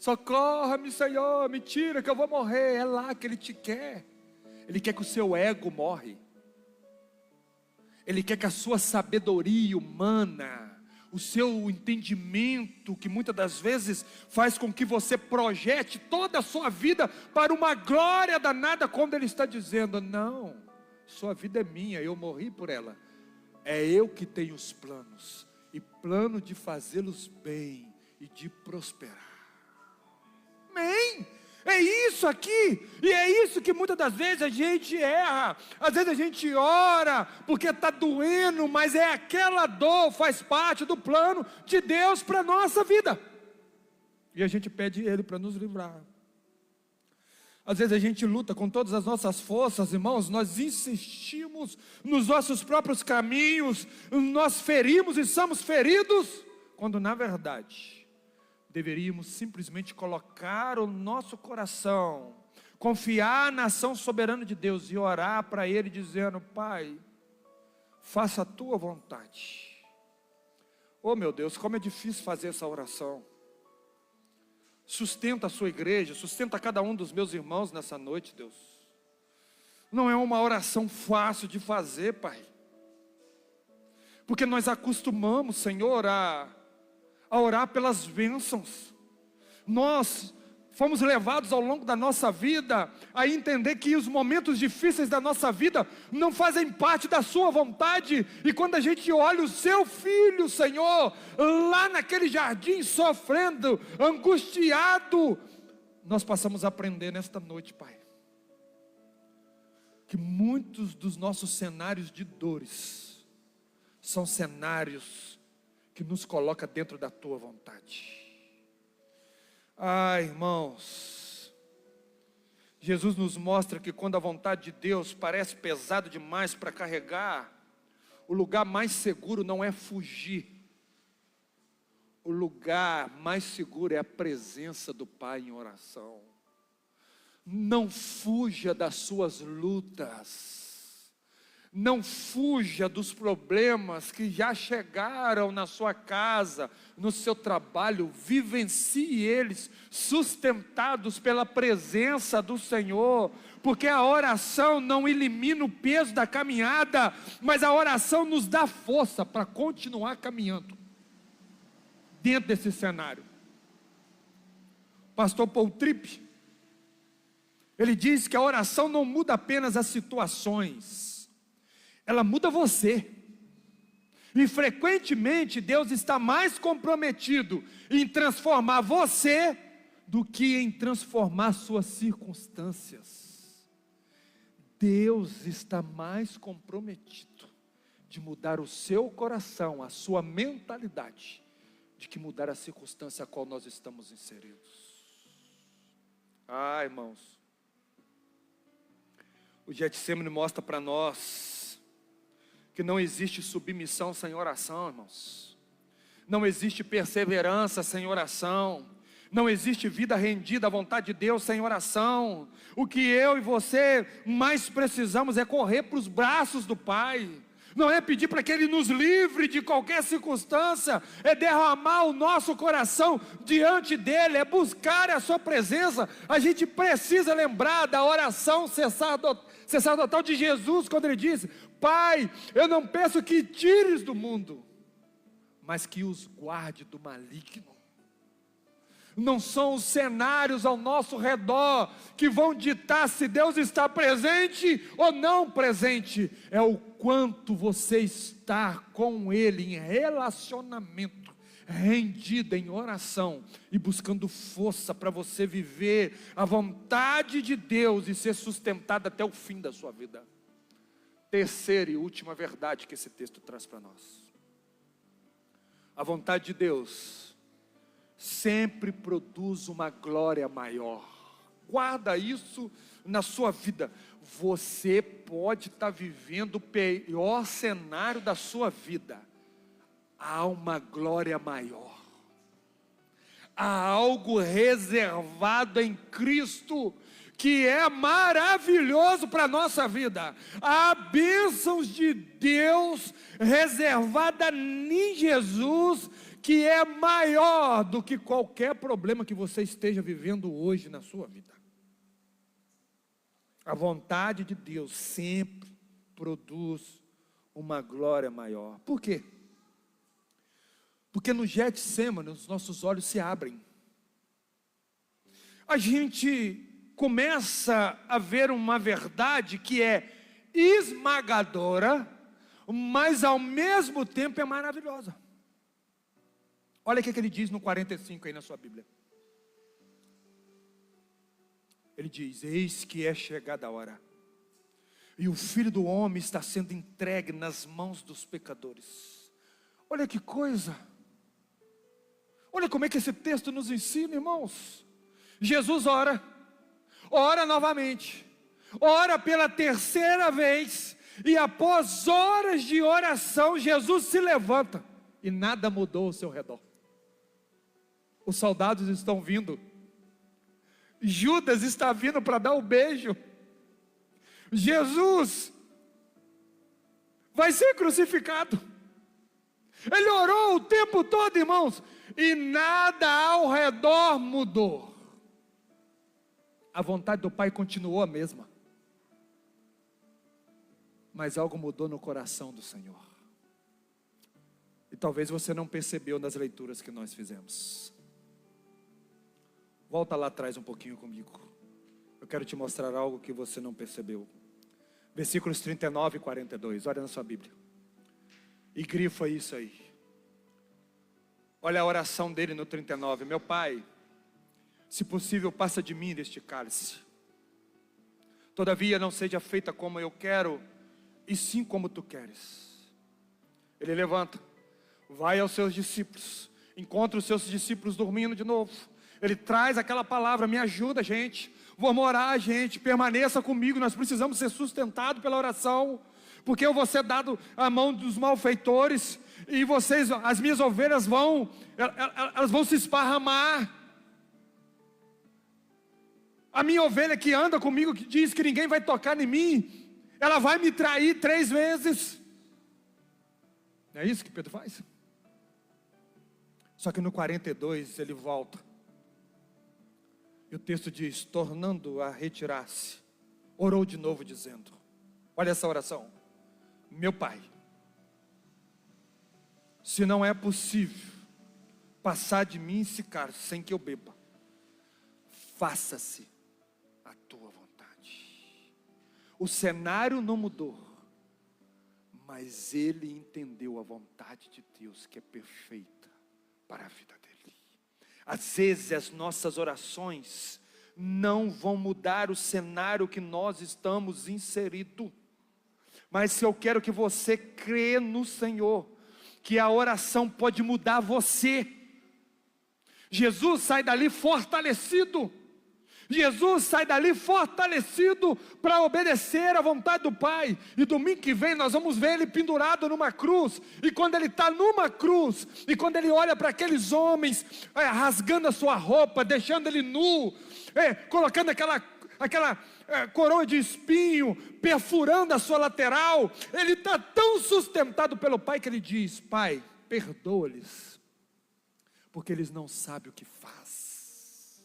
Socorra-me, Senhor, me tira que eu vou morrer. É lá que Ele te quer. Ele quer que o seu ego morre. Ele quer que a sua sabedoria humana, o seu entendimento, que muitas das vezes faz com que você projete toda a sua vida para uma glória danada, quando Ele está dizendo: não, sua vida é minha, eu morri por ela. É eu que tenho os planos, e plano de fazê-los bem e de prosperar. Amém? É isso aqui, e é isso que muitas das vezes a gente erra. Às vezes a gente ora porque está doendo, mas é aquela dor, faz parte do plano de Deus para a nossa vida, e a gente pede Ele para nos livrar. Às vezes a gente luta com todas as nossas forças, irmãos, nós insistimos nos nossos próprios caminhos, nós ferimos e somos feridos, quando na verdade deveríamos simplesmente colocar o nosso coração, confiar na ação soberana de Deus e orar para Ele dizendo: Pai, faça a Tua vontade. Oh meu Deus, como é difícil fazer essa oração. Sustenta a sua igreja, sustenta cada um dos meus irmãos nessa noite, Deus. Não é uma oração fácil de fazer, Pai, porque nós acostumamos, Senhor, a orar pelas bênçãos. Nós fomos levados ao longo da nossa vida a entender que os momentos difíceis da nossa vida não fazem parte da sua vontade. E quando a gente olha o seu filho, Senhor, lá naquele jardim sofrendo, angustiado, nós passamos a aprender nesta noite, Pai, que muitos dos nossos cenários de dores são cenários que nos coloca dentro da Tua vontade. Ah, irmãos, Jesus nos mostra que quando a vontade de Deus parece pesado demais para carregar, o lugar mais seguro não é fugir. O lugar mais seguro é a presença do Pai em oração. Não fuja das suas lutas. Não fuja dos problemas que já chegaram na sua casa, no seu trabalho. Vivencie eles, sustentados pela presença do Senhor, porque a oração não elimina o peso da caminhada, mas a oração nos dá força para continuar caminhando dentro desse cenário. Pastor Paul Tripp, ele diz que a oração não muda apenas as situações, ela muda você. E frequentemente Deus está mais comprometido em transformar você do que em transformar suas circunstâncias. Deus está mais comprometido de mudar o seu coração, a sua mentalidade, de que mudar a circunstância a qual nós estamos inseridos. Ah, irmãos, o Getsemane mostra para nós que não existe submissão sem oração, irmãos. Não existe perseverança sem oração. Não existe vida rendida à vontade de Deus sem oração. O que eu e você mais precisamos é correr para os braços do Pai. Não é pedir para que Ele nos livre de qualquer circunstância, é derramar o nosso coração diante dEle, é buscar a sua presença. A gente precisa lembrar da oração sacerdotal de Jesus, quando ele diz: Pai, eu não peço que tires do mundo, mas que os guarde do maligno. Não são os cenários ao nosso redor que vão ditar se Deus está presente ou não presente, é o quanto você está com Ele em relacionamento, rendido em oração e buscando força para você viver a vontade de Deus e ser sustentado até o fim da sua vida. Terceira e última verdade que esse texto traz para nós: a vontade de Deus sempre produz uma glória maior. Guarda isso na sua vida. Você pode estar vivendo o pior cenário da sua vida, há uma glória maior, há algo reservado em Cristo que é maravilhoso para a nossa vida. Há bênçãos de Deus reservada em Jesus, que é maior do que qualquer problema que você esteja vivendo hoje na sua vida. A vontade de Deus sempre produz uma glória maior. Por quê? Porque no Getsêmani os nossos olhos se abrem. A gente começa a ver uma verdade que é esmagadora, mas ao mesmo tempo é maravilhosa. Olha o que ele diz no 45 aí na sua Bíblia. Ele diz: eis que é chegada a hora, e o Filho do Homem está sendo entregue nas mãos dos pecadores. Olha que coisa. Olha como é que esse texto nos ensina, irmãos. Jesus ora novamente, ora pela terceira vez, e após horas de oração, Jesus se levanta, e nada mudou ao seu redor. Os soldados estão vindo, Judas está vindo para dar o beijo, Jesus vai ser crucificado. Ele orou o tempo todo, irmãos, e nada ao redor mudou. A vontade do Pai continuou a mesma, mas algo mudou no coração do Senhor. E talvez você não percebeu nas leituras que nós fizemos. Volta lá atrás um pouquinho comigo. Eu quero te mostrar algo que você não percebeu. Versículos 39 e 42, olha na sua Bíblia. E grifa isso aí. Olha a oração dele no 39. Meu Pai, se possível, passa de mim deste cálice. Todavia não seja feita como eu quero, e sim como tu queres. Ele levanta, vai aos seus discípulos, encontra os seus discípulos dormindo de novo. Ele traz aquela palavra: me ajuda, gente, vamos orar, gente, permaneça comigo, nós precisamos ser sustentados pela oração, porque eu vou ser dado à mão dos malfeitores, e vocês, as minhas ovelhas elas vão se esparramar. A minha ovelha que anda comigo, que diz que ninguém vai tocar em mim, ela vai me trair 3 vezes. Não é isso que Pedro faz? Só que no 42 ele volta, e o texto diz: tornando a retirar-se, orou de novo dizendo, olha essa oração: meu Pai, se não é possível passar de mim esse cálice sem que eu beba, faça-se a tua vontade. O cenário não mudou, mas ele entendeu a vontade de Deus, que é perfeita para a vida dele. Às vezes as nossas orações não vão mudar o cenário que nós estamos inseridos, mas se eu quero que você crê no Senhor, que a oração pode mudar você. Jesus sai dali fortalecido. Jesus sai dali fortalecido para obedecer à vontade do Pai. E domingo que vem nós vamos ver ele pendurado numa cruz. E quando ele está numa cruz, e quando ele olha para aqueles homens rasgando a sua roupa, deixando ele nu, colocando aquela coroa de espinho, perfurando a sua lateral, ele está tão sustentado pelo Pai que ele diz: Pai, perdoa-lhes, porque eles não sabem o que faz.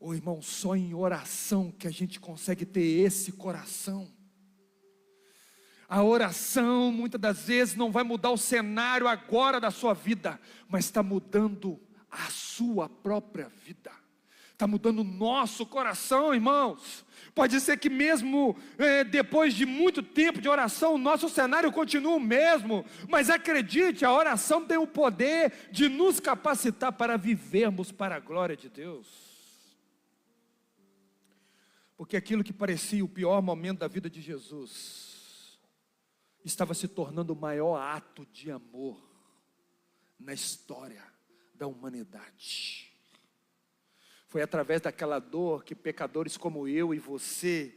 Ô irmão, só em oração que a gente consegue ter esse coração. A oração muitas das vezes não vai mudar o cenário agora da sua vida, mas está mudando a sua própria vida, está mudando o nosso coração, irmãos. Pode ser que mesmo depois de muito tempo de oração, o nosso cenário continua o mesmo, mas acredite, a oração tem o poder de nos capacitar para vivermos para a glória de Deus. Porque aquilo que parecia o pior momento da vida de Jesus estava se tornando o maior ato de amor na história da humanidade. Foi através daquela dor que pecadores como eu e você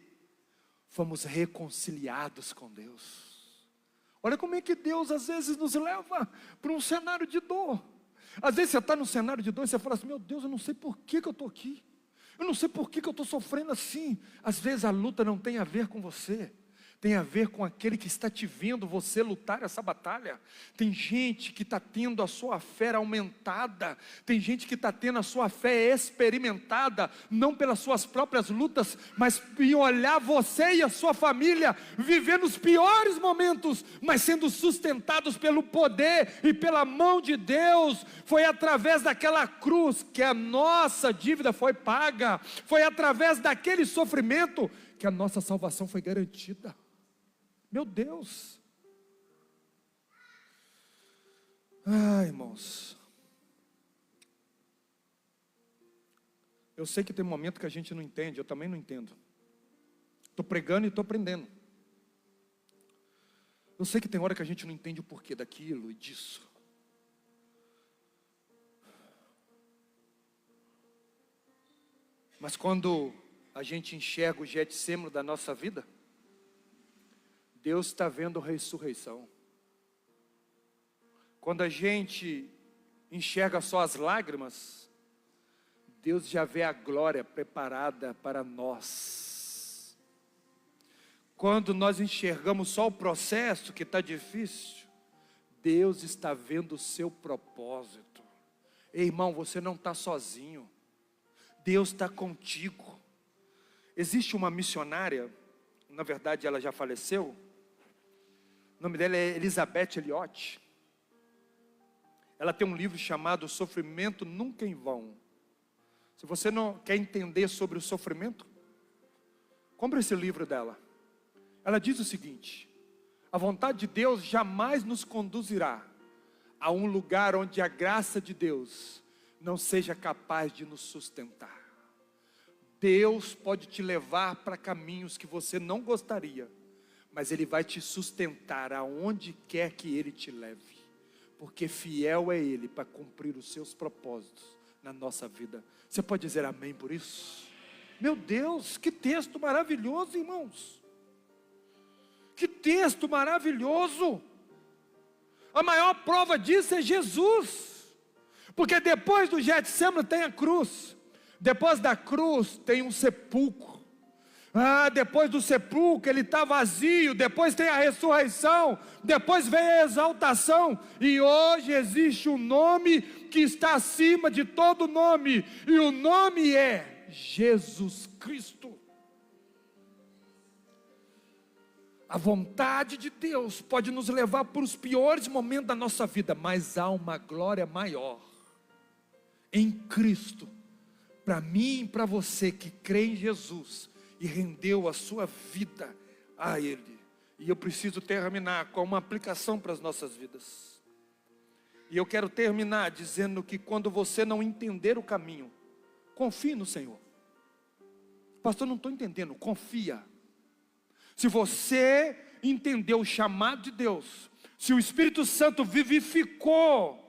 fomos reconciliados com Deus. Olha como é que Deus às vezes nos leva para um cenário de dor. Às vezes você está num cenário de dor e você fala assim: meu Deus, eu não sei por que eu estou aqui, eu não sei por que eu estou sofrendo assim. Às vezes a luta não tem a ver com você, tem a ver com aquele que está te vendo você lutar essa batalha. Tem gente que está tendo a sua fé aumentada, tem gente que está tendo a sua fé experimentada, não pelas suas próprias lutas, mas em olhar você e a sua família vivendo os piores momentos, mas sendo sustentados pelo poder e pela mão de Deus. Foi através daquela cruz que a nossa dívida foi paga, foi através daquele sofrimento que a nossa salvação foi garantida. Meu Deus. Irmãos, eu sei que tem momento que a gente não entende, eu também não entendo. Estou pregando e estou aprendendo. Eu sei que tem hora que a gente não entende o porquê daquilo e disso. Mas quando a gente enxerga o Getsêmani da nossa vida, Deus está vendo a ressurreição. Quando a gente enxerga só as lágrimas, Deus já vê a glória preparada para nós. Quando nós enxergamos só o processo que está difícil, Deus está vendo o seu propósito. Ei, irmão, você não está sozinho, Deus está contigo. Existe uma missionária, na verdade ela já faleceu, o nome dela é Elisabeth Elliot. Ela tem um livro chamado Sofrimento Nunca em Vão. Se você não quer entender sobre o sofrimento, compre esse livro dela. Ela diz o seguinte: a vontade de Deus jamais nos conduzirá a um lugar onde a graça de Deus não seja capaz de nos sustentar. Deus pode te levar para caminhos que você não gostaria, mas Ele vai te sustentar aonde quer que Ele te leve, porque fiel é Ele para cumprir os seus propósitos na nossa vida. Você pode dizer amém por isso? Meu Deus, que texto maravilhoso, irmãos. Que texto maravilhoso. A maior prova disso é Jesus, porque depois do Getsêmani tem a cruz. Depois da cruz tem um sepulcro. Depois do sepulcro ele está vazio. Depois tem a ressurreição. Depois vem a exaltação. E hoje existe um nome que está acima de todo nome. E o nome é Jesus Cristo. A vontade de Deus pode nos levar para os piores momentos da nossa vida, mas há uma glória maior em Cristo, para mim e para você que crê em Jesus e rendeu a sua vida a Ele. E eu preciso terminar com uma aplicação para as nossas vidas. E eu quero terminar dizendo que quando você não entender o caminho, confie no Senhor. Pastor, não estou entendendo. Confia. Se você entendeu o chamado de Deus, se o Espírito Santo vivificou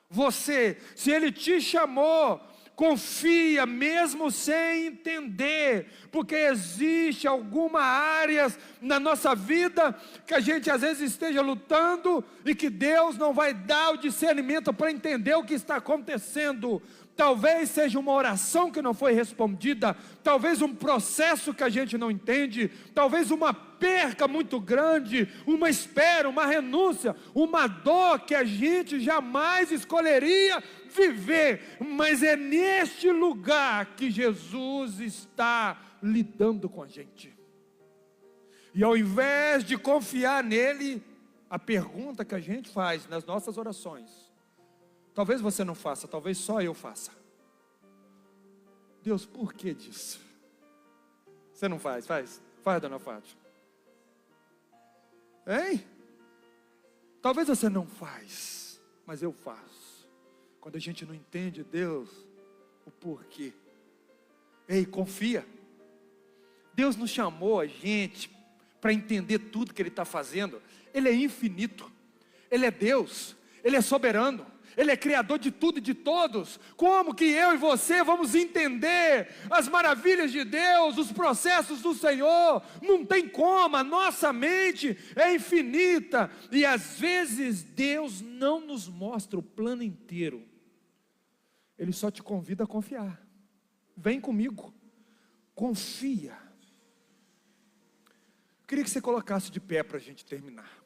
você, se Ele te chamou, confia mesmo sem entender, porque existe algumas áreas na nossa vida que a gente às vezes esteja lutando e que Deus não vai dar o discernimento para entender o que está acontecendo. talvez seja uma oração que não foi respondida, talvez um processo que a gente não entende, talvez uma perca muito grande, uma espera, uma renúncia, uma dor que a gente jamais escolheria viver, mas é neste lugar que Jesus está lidando com a gente. E ao invés de confiar nele, a pergunta que a gente faz nas nossas orações, talvez você não faça, talvez só eu faça: Deus, por que disso? Você não faz? Faz, dona Fátima. Hein? Talvez você não faz, mas eu faço. Quando a gente não entende, Deus, o porquê. Ei, confia. Deus não chamou a gente para entender tudo que Ele está fazendo. Ele é infinito, Ele é Deus, Ele é soberano, Ele é criador de tudo e de todos. Como que eu e você vamos entender as maravilhas de Deus, os processos do Senhor? Não tem como, a nossa mente é infinita, e às vezes Deus não nos mostra o plano inteiro, Ele só te convida a confiar. Vem comigo, confia. Eu queria que você colocasse de pé para a gente terminar.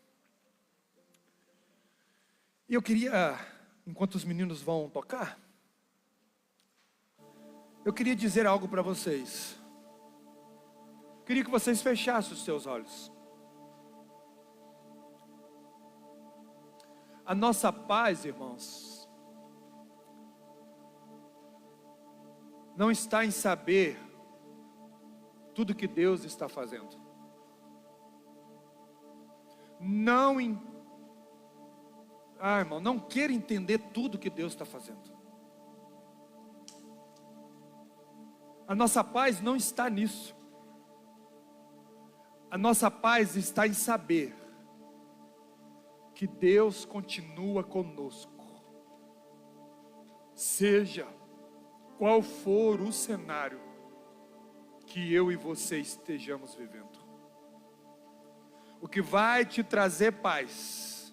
E eu queria, enquanto os meninos vão tocar, eu queria dizer algo para vocês. Eu queria que vocês fechassem os seus olhos. A nossa paz, irmãos, não está em saber tudo que Deus está fazendo. Irmão, não queira entender tudo que Deus está fazendo. A nossa paz não está nisso. A nossa paz está em saber que Deus continua conosco, seja qual for o cenário que eu e você estejamos vivendo. O que vai te trazer paz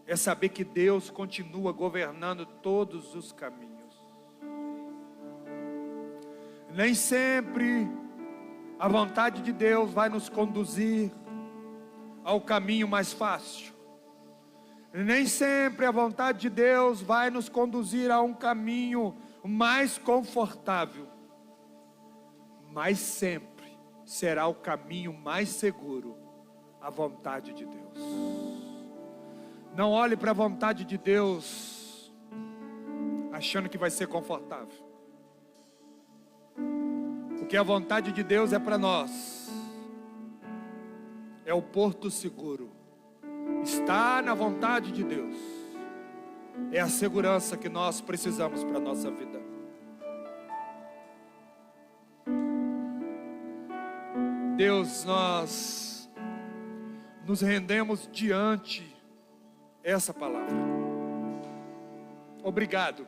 é saber que Deus continua governando todos os caminhos. Nem sempre a vontade de Deus vai nos conduzir ao caminho mais fácil. Nem sempre a vontade de Deus vai nos conduzir a um caminho mais confortável. Mas sempre será o caminho mais seguro, a vontade de Deus. Não olhe para a vontade de Deus achando que vai ser confortável. Porque a vontade de Deus é para nós, é o porto seguro. Estar na vontade de Deus é a segurança que nós precisamos para a nossa vida. Deus, nós nos rendemos diante essa palavra. Obrigado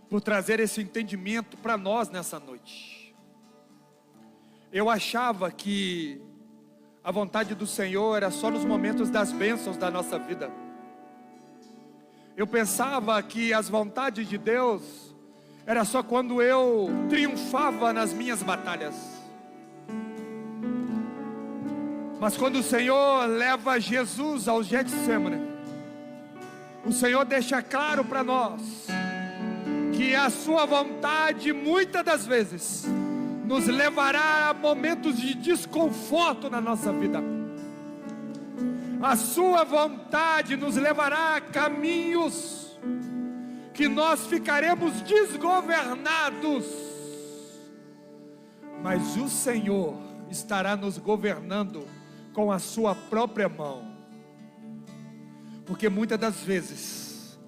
por trazer esse entendimento para nós nessa noite. Eu achava que a vontade do Senhor era só nos momentos das bênçãos da nossa vida. Eu pensava que as vontades de Deus era só quando eu triunfava nas minhas batalhas. Mas quando o Senhor leva Jesus ao Getsemane, o Senhor deixa claro para nós que a sua vontade muitas das vezes nos levará a momentos de desconforto na nossa vida. A sua vontade nos levará a caminhos que nós ficaremos desgovernados, mas o Senhor estará nos governando com a sua própria mão. Porque muitas das vezes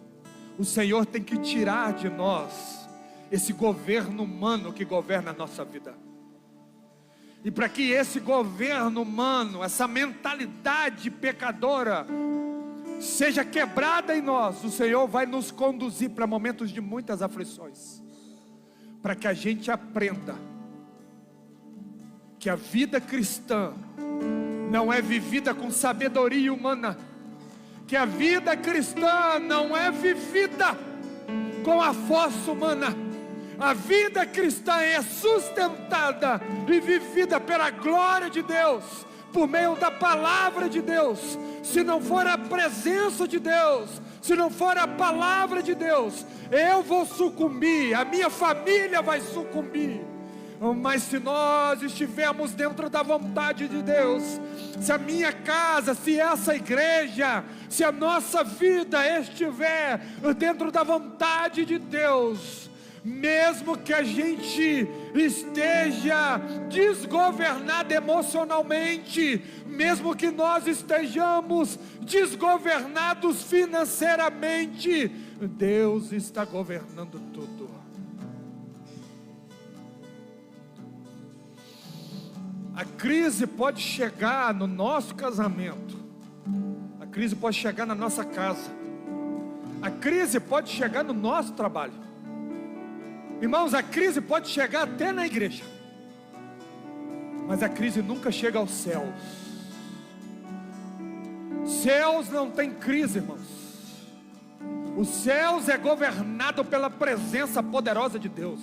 o Senhor tem que tirar de nós esse governo humano que governa a nossa vida. E para que esse governo humano, essa mentalidade pecadora seja quebrada em nós, o Senhor vai nos conduzir para momentos de muitas aflições, para que a gente aprenda que a vida cristã não é vivida com sabedoria humana, que a vida cristã não é vivida com a força humana. A vida cristã é sustentada e vivida pela glória de Deus, por meio da palavra de Deus. Se não for a presença de Deus, se não for a palavra de Deus, eu vou sucumbir, a minha família vai sucumbir. Mas se nós estivermos dentro da vontade de Deus, se a minha casa, se essa igreja, se a nossa vida estiver dentro da vontade de Deus, mesmo que a gente esteja desgovernado emocionalmente, mesmo que nós estejamos desgovernados financeiramente, Deus está governando tudo. A crise pode chegar no nosso casamento, a crise pode chegar na nossa casa, a crise pode chegar no nosso trabalho. Irmãos, a crise pode chegar até na igreja, mas a crise nunca chega aos céus. Céus não tem crise, irmãos. Os céus é governado pela presença poderosa de Deus,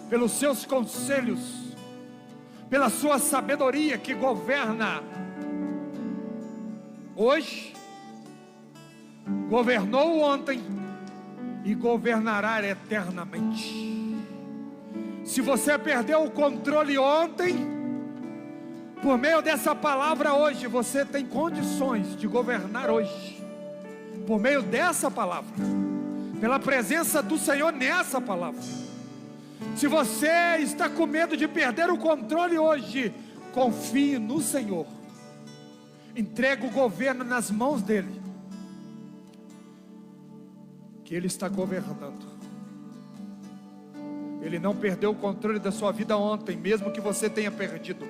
pelos seus conselhos, pela sua sabedoria que governa hoje, governou ontem e governará eternamente. Se você perdeu o controle ontem, por meio dessa palavra hoje, você tem condições de governar hoje, por meio dessa palavra, pela presença do Senhor nessa palavra. Se você está com medo de perder o controle hoje, confie no Senhor, entregue o governo nas mãos dEle, que Ele está governando. Ele não perdeu o controle da sua vida ontem, mesmo que você tenha perdido.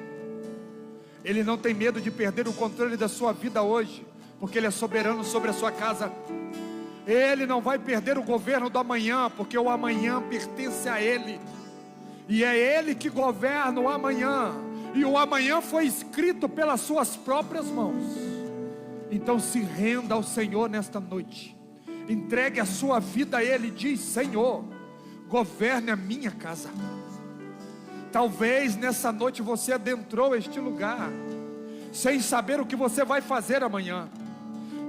Ele não tem medo de perder o controle da sua vida hoje, porque Ele é soberano sobre a sua casa. Ele não vai perder o governo do amanhã, porque o amanhã pertence a Ele, e é Ele que governa o amanhã, e o amanhã foi escrito pelas suas próprias mãos. Então se renda ao Senhor nesta noite, entregue a sua vida a Ele, diz: Senhor, governe a minha casa. Talvez nessa noite você adentrou este lugar sem saber o que você vai fazer amanhã.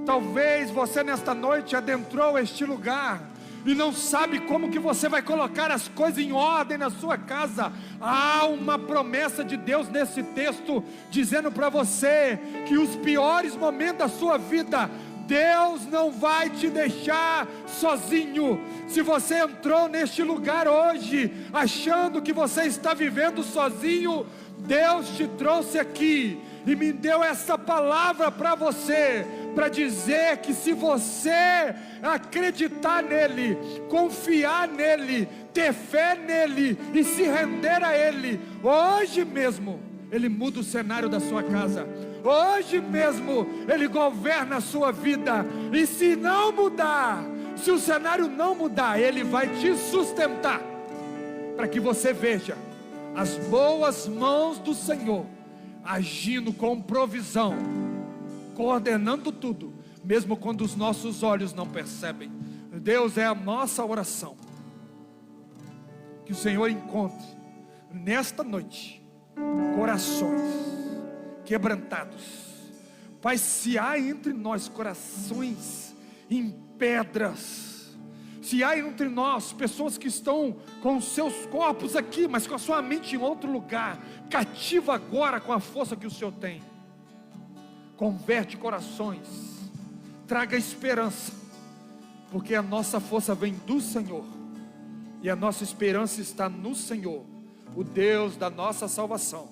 Talvez você nesta noite adentrou este lugar e não sabe como que você vai colocar as coisas em ordem na sua casa. Há uma promessa de Deus nesse texto, dizendo para você que os piores momentos da sua vida, Deus não vai te deixar sozinho. Se você entrou neste lugar hoje achando que você está vivendo sozinho, Deus te trouxe aqui e me deu essa palavra para você, para dizer que se você acreditar nele, confiar nele, ter fé nele e se render a ele, hoje mesmo Ele muda o cenário da sua casa. Hoje mesmo Ele governa a sua vida. E se não mudar, se o cenário não mudar, Ele vai te sustentar, para que você veja as boas mãos do Senhor agindo com provisão, coordenando tudo, mesmo quando os nossos olhos não percebem. Deus, é a nossa oração que o Senhor encontre nesta noite corações quebrantados. Pai, se há entre nós corações em pedras, se há entre nós pessoas que estão com os seus corpos aqui, mas com a sua mente em outro lugar, cativa agora com a força que o Senhor tem. Converte corações, traga esperança, porque a nossa força vem do Senhor, e a nossa esperança está no Senhor, o Deus da nossa salvação.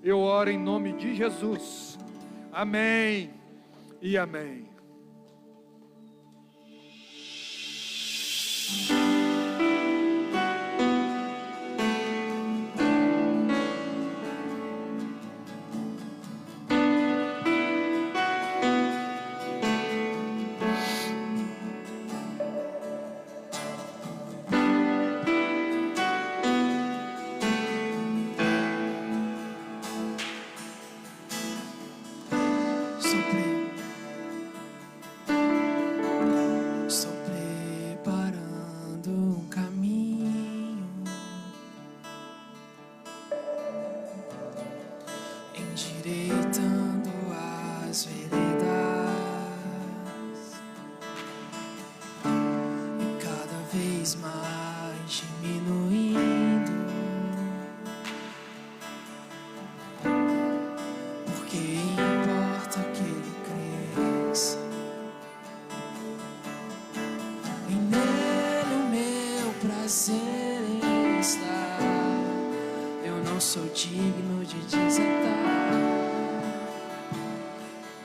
Eu oro em nome de Jesus, amém e amém.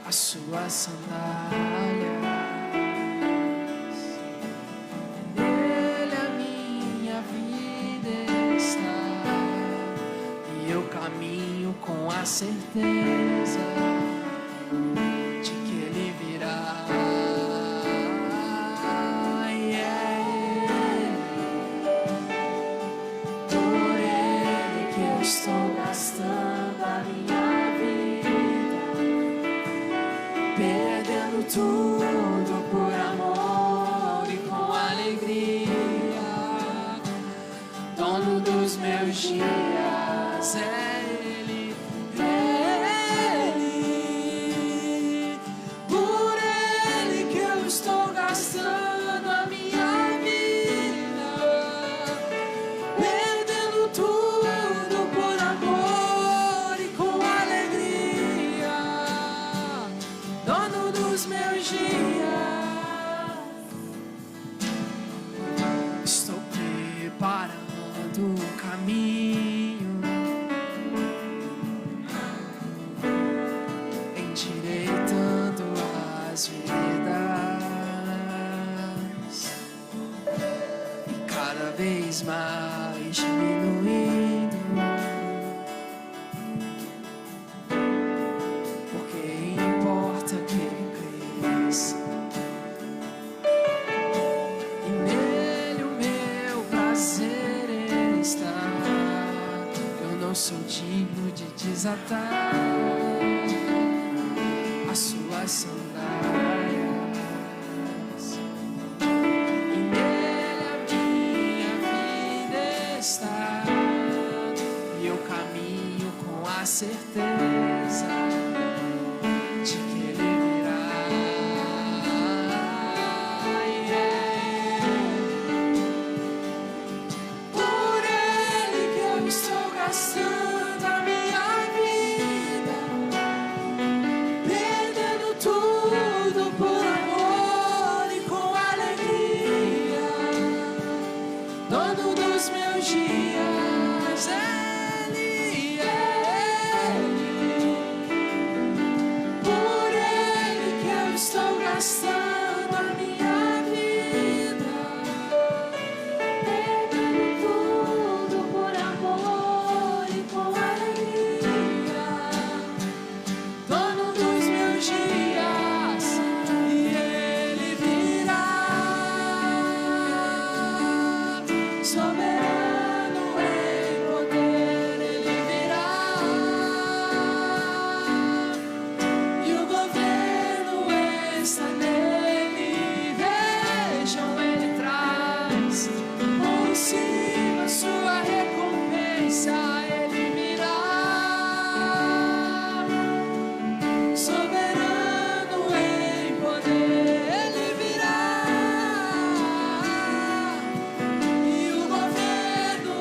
as suas sandálias. Nele a minha vida está, e eu caminho com a certeza de que Ele virá. E é por Ele que eu estou gastando a minha vida, perdendo tudo por amor e com alegria. Dono dos meus dias é Ele, por Ele que eu estou gastando a minha vida, perdendo tudo por amor e com alegria. Dono dos meus dias, estou preparando o caminho, endireitando as veredas e cada vez mais diminuindo, porque importa que Ele cresça e nele o meu prazer está. Eu não sou digno de desatar as suas sandálias, e nele a minha vida está, e eu caminho com a certeza de que Ele virá. E é por Ele que eu estou gastando a minha vida, perdendo tudo por amor e com alegria. Dono dos meus dias, Ele é por Ele que eu estou gastando a minha vida, perdendo tudo por amor e com alegria. Dono dos meus dias, e Ele virá. Soberano em poder, Ele virá, e o governo está nele. Vejam, Ele traz consigo a sua recompensa. Ele virá, soberano em poder, Ele virá, e o governo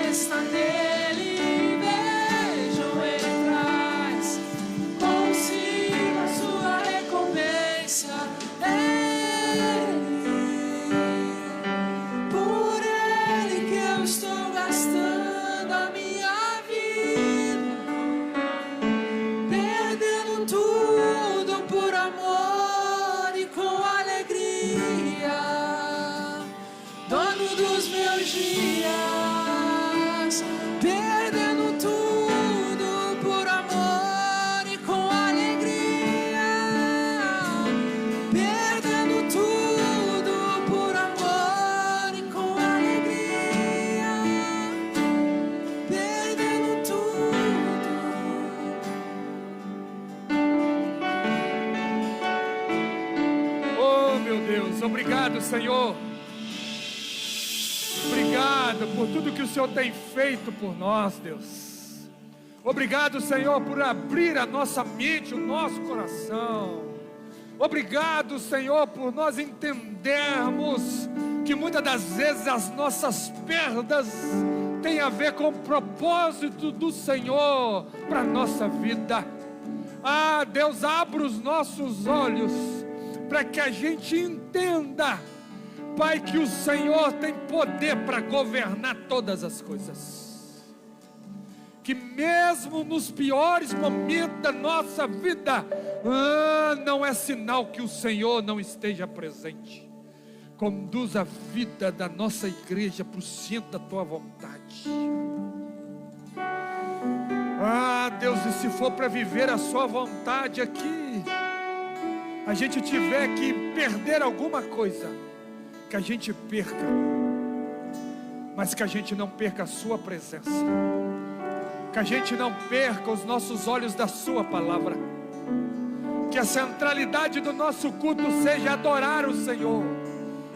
está nele. Vejam, Ele traz consigo a sua recompensa. Por Ele que eu estou gastando a minha vida, perdendo tudo por amor e com alegria. Dono dos meus dias, perdendo tudo por amor e com alegria. Perdendo tudo por amor e com alegria. Perdendo tudo. Oh, meu Deus, obrigado, Senhor. Obrigado por tudo que o Senhor tem feito por nós, Deus. Obrigado, Senhor, por abrir a nossa mente, o nosso coração. Obrigado, Senhor, por nós entendermos que muitas das vezes as nossas perdas têm a ver com o propósito do Senhor para a nossa vida. Ah, Deus, abra os nossos olhos para que a gente entenda, Pai, que o Senhor tem poder para governar todas as coisas. que mesmo nos piores momentos da nossa vida, não é sinal que o Senhor não esteja presente. Conduz a vida da nossa igreja para o centro da tua vontade. Deus, e se for para viver a sua vontade aqui, a gente tiver que perder alguma coisa, que a gente perca, mas que a gente não perca a sua presença, que a gente não perca os nossos olhos da sua palavra, que a centralidade do nosso culto seja adorar o Senhor,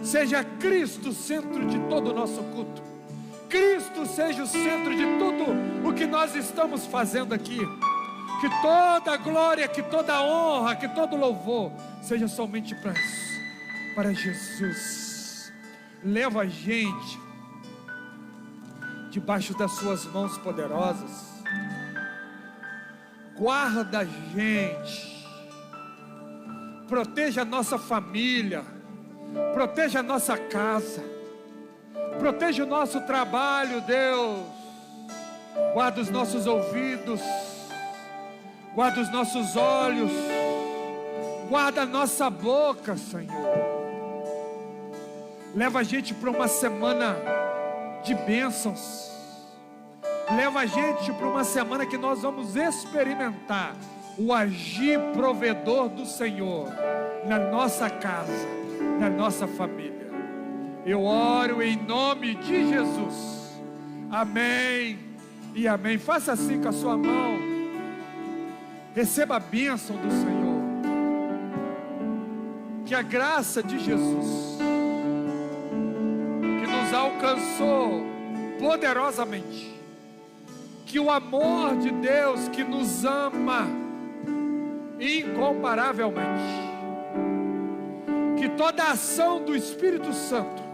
seja Cristo o centro de todo o nosso culto, Cristo seja o centro de tudo o que nós estamos fazendo aqui, que toda a glória, que toda a honra, que todo o louvor seja somente para Jesus. Leva a gente debaixo das suas mãos poderosas, guarda a gente, proteja a nossa família, proteja a nossa casa, proteja o nosso trabalho, Deus. Guarda os nossos ouvidos, guarda os nossos olhos, guarda a nossa boca, Senhor. Leva a gente para uma semana de bênçãos. Leva a gente para uma semana que nós vamos experimentar o agir provedor do Senhor na nossa casa, na nossa família. Eu oro em nome de Jesus. Amém e amém. Faça assim com a sua mão. Receba a bênção do Senhor. Que a graça de Jesus, que nos alcançou poderosamente, que o amor de Deus que nos ama incomparavelmente, que toda a ação do Espírito Santo,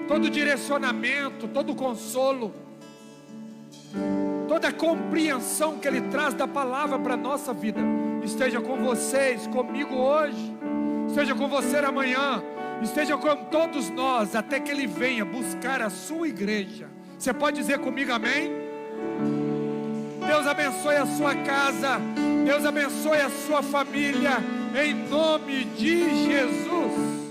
todo direcionamento, todo consolo, toda a compreensão que Ele traz da palavra para a nossa vida, esteja com vocês, comigo hoje, esteja com você amanhã, esteja com todos nós, até que Ele venha buscar a sua igreja. Você pode dizer comigo amém? Deus abençoe a sua casa, Deus abençoe a sua família, em nome de Jesus.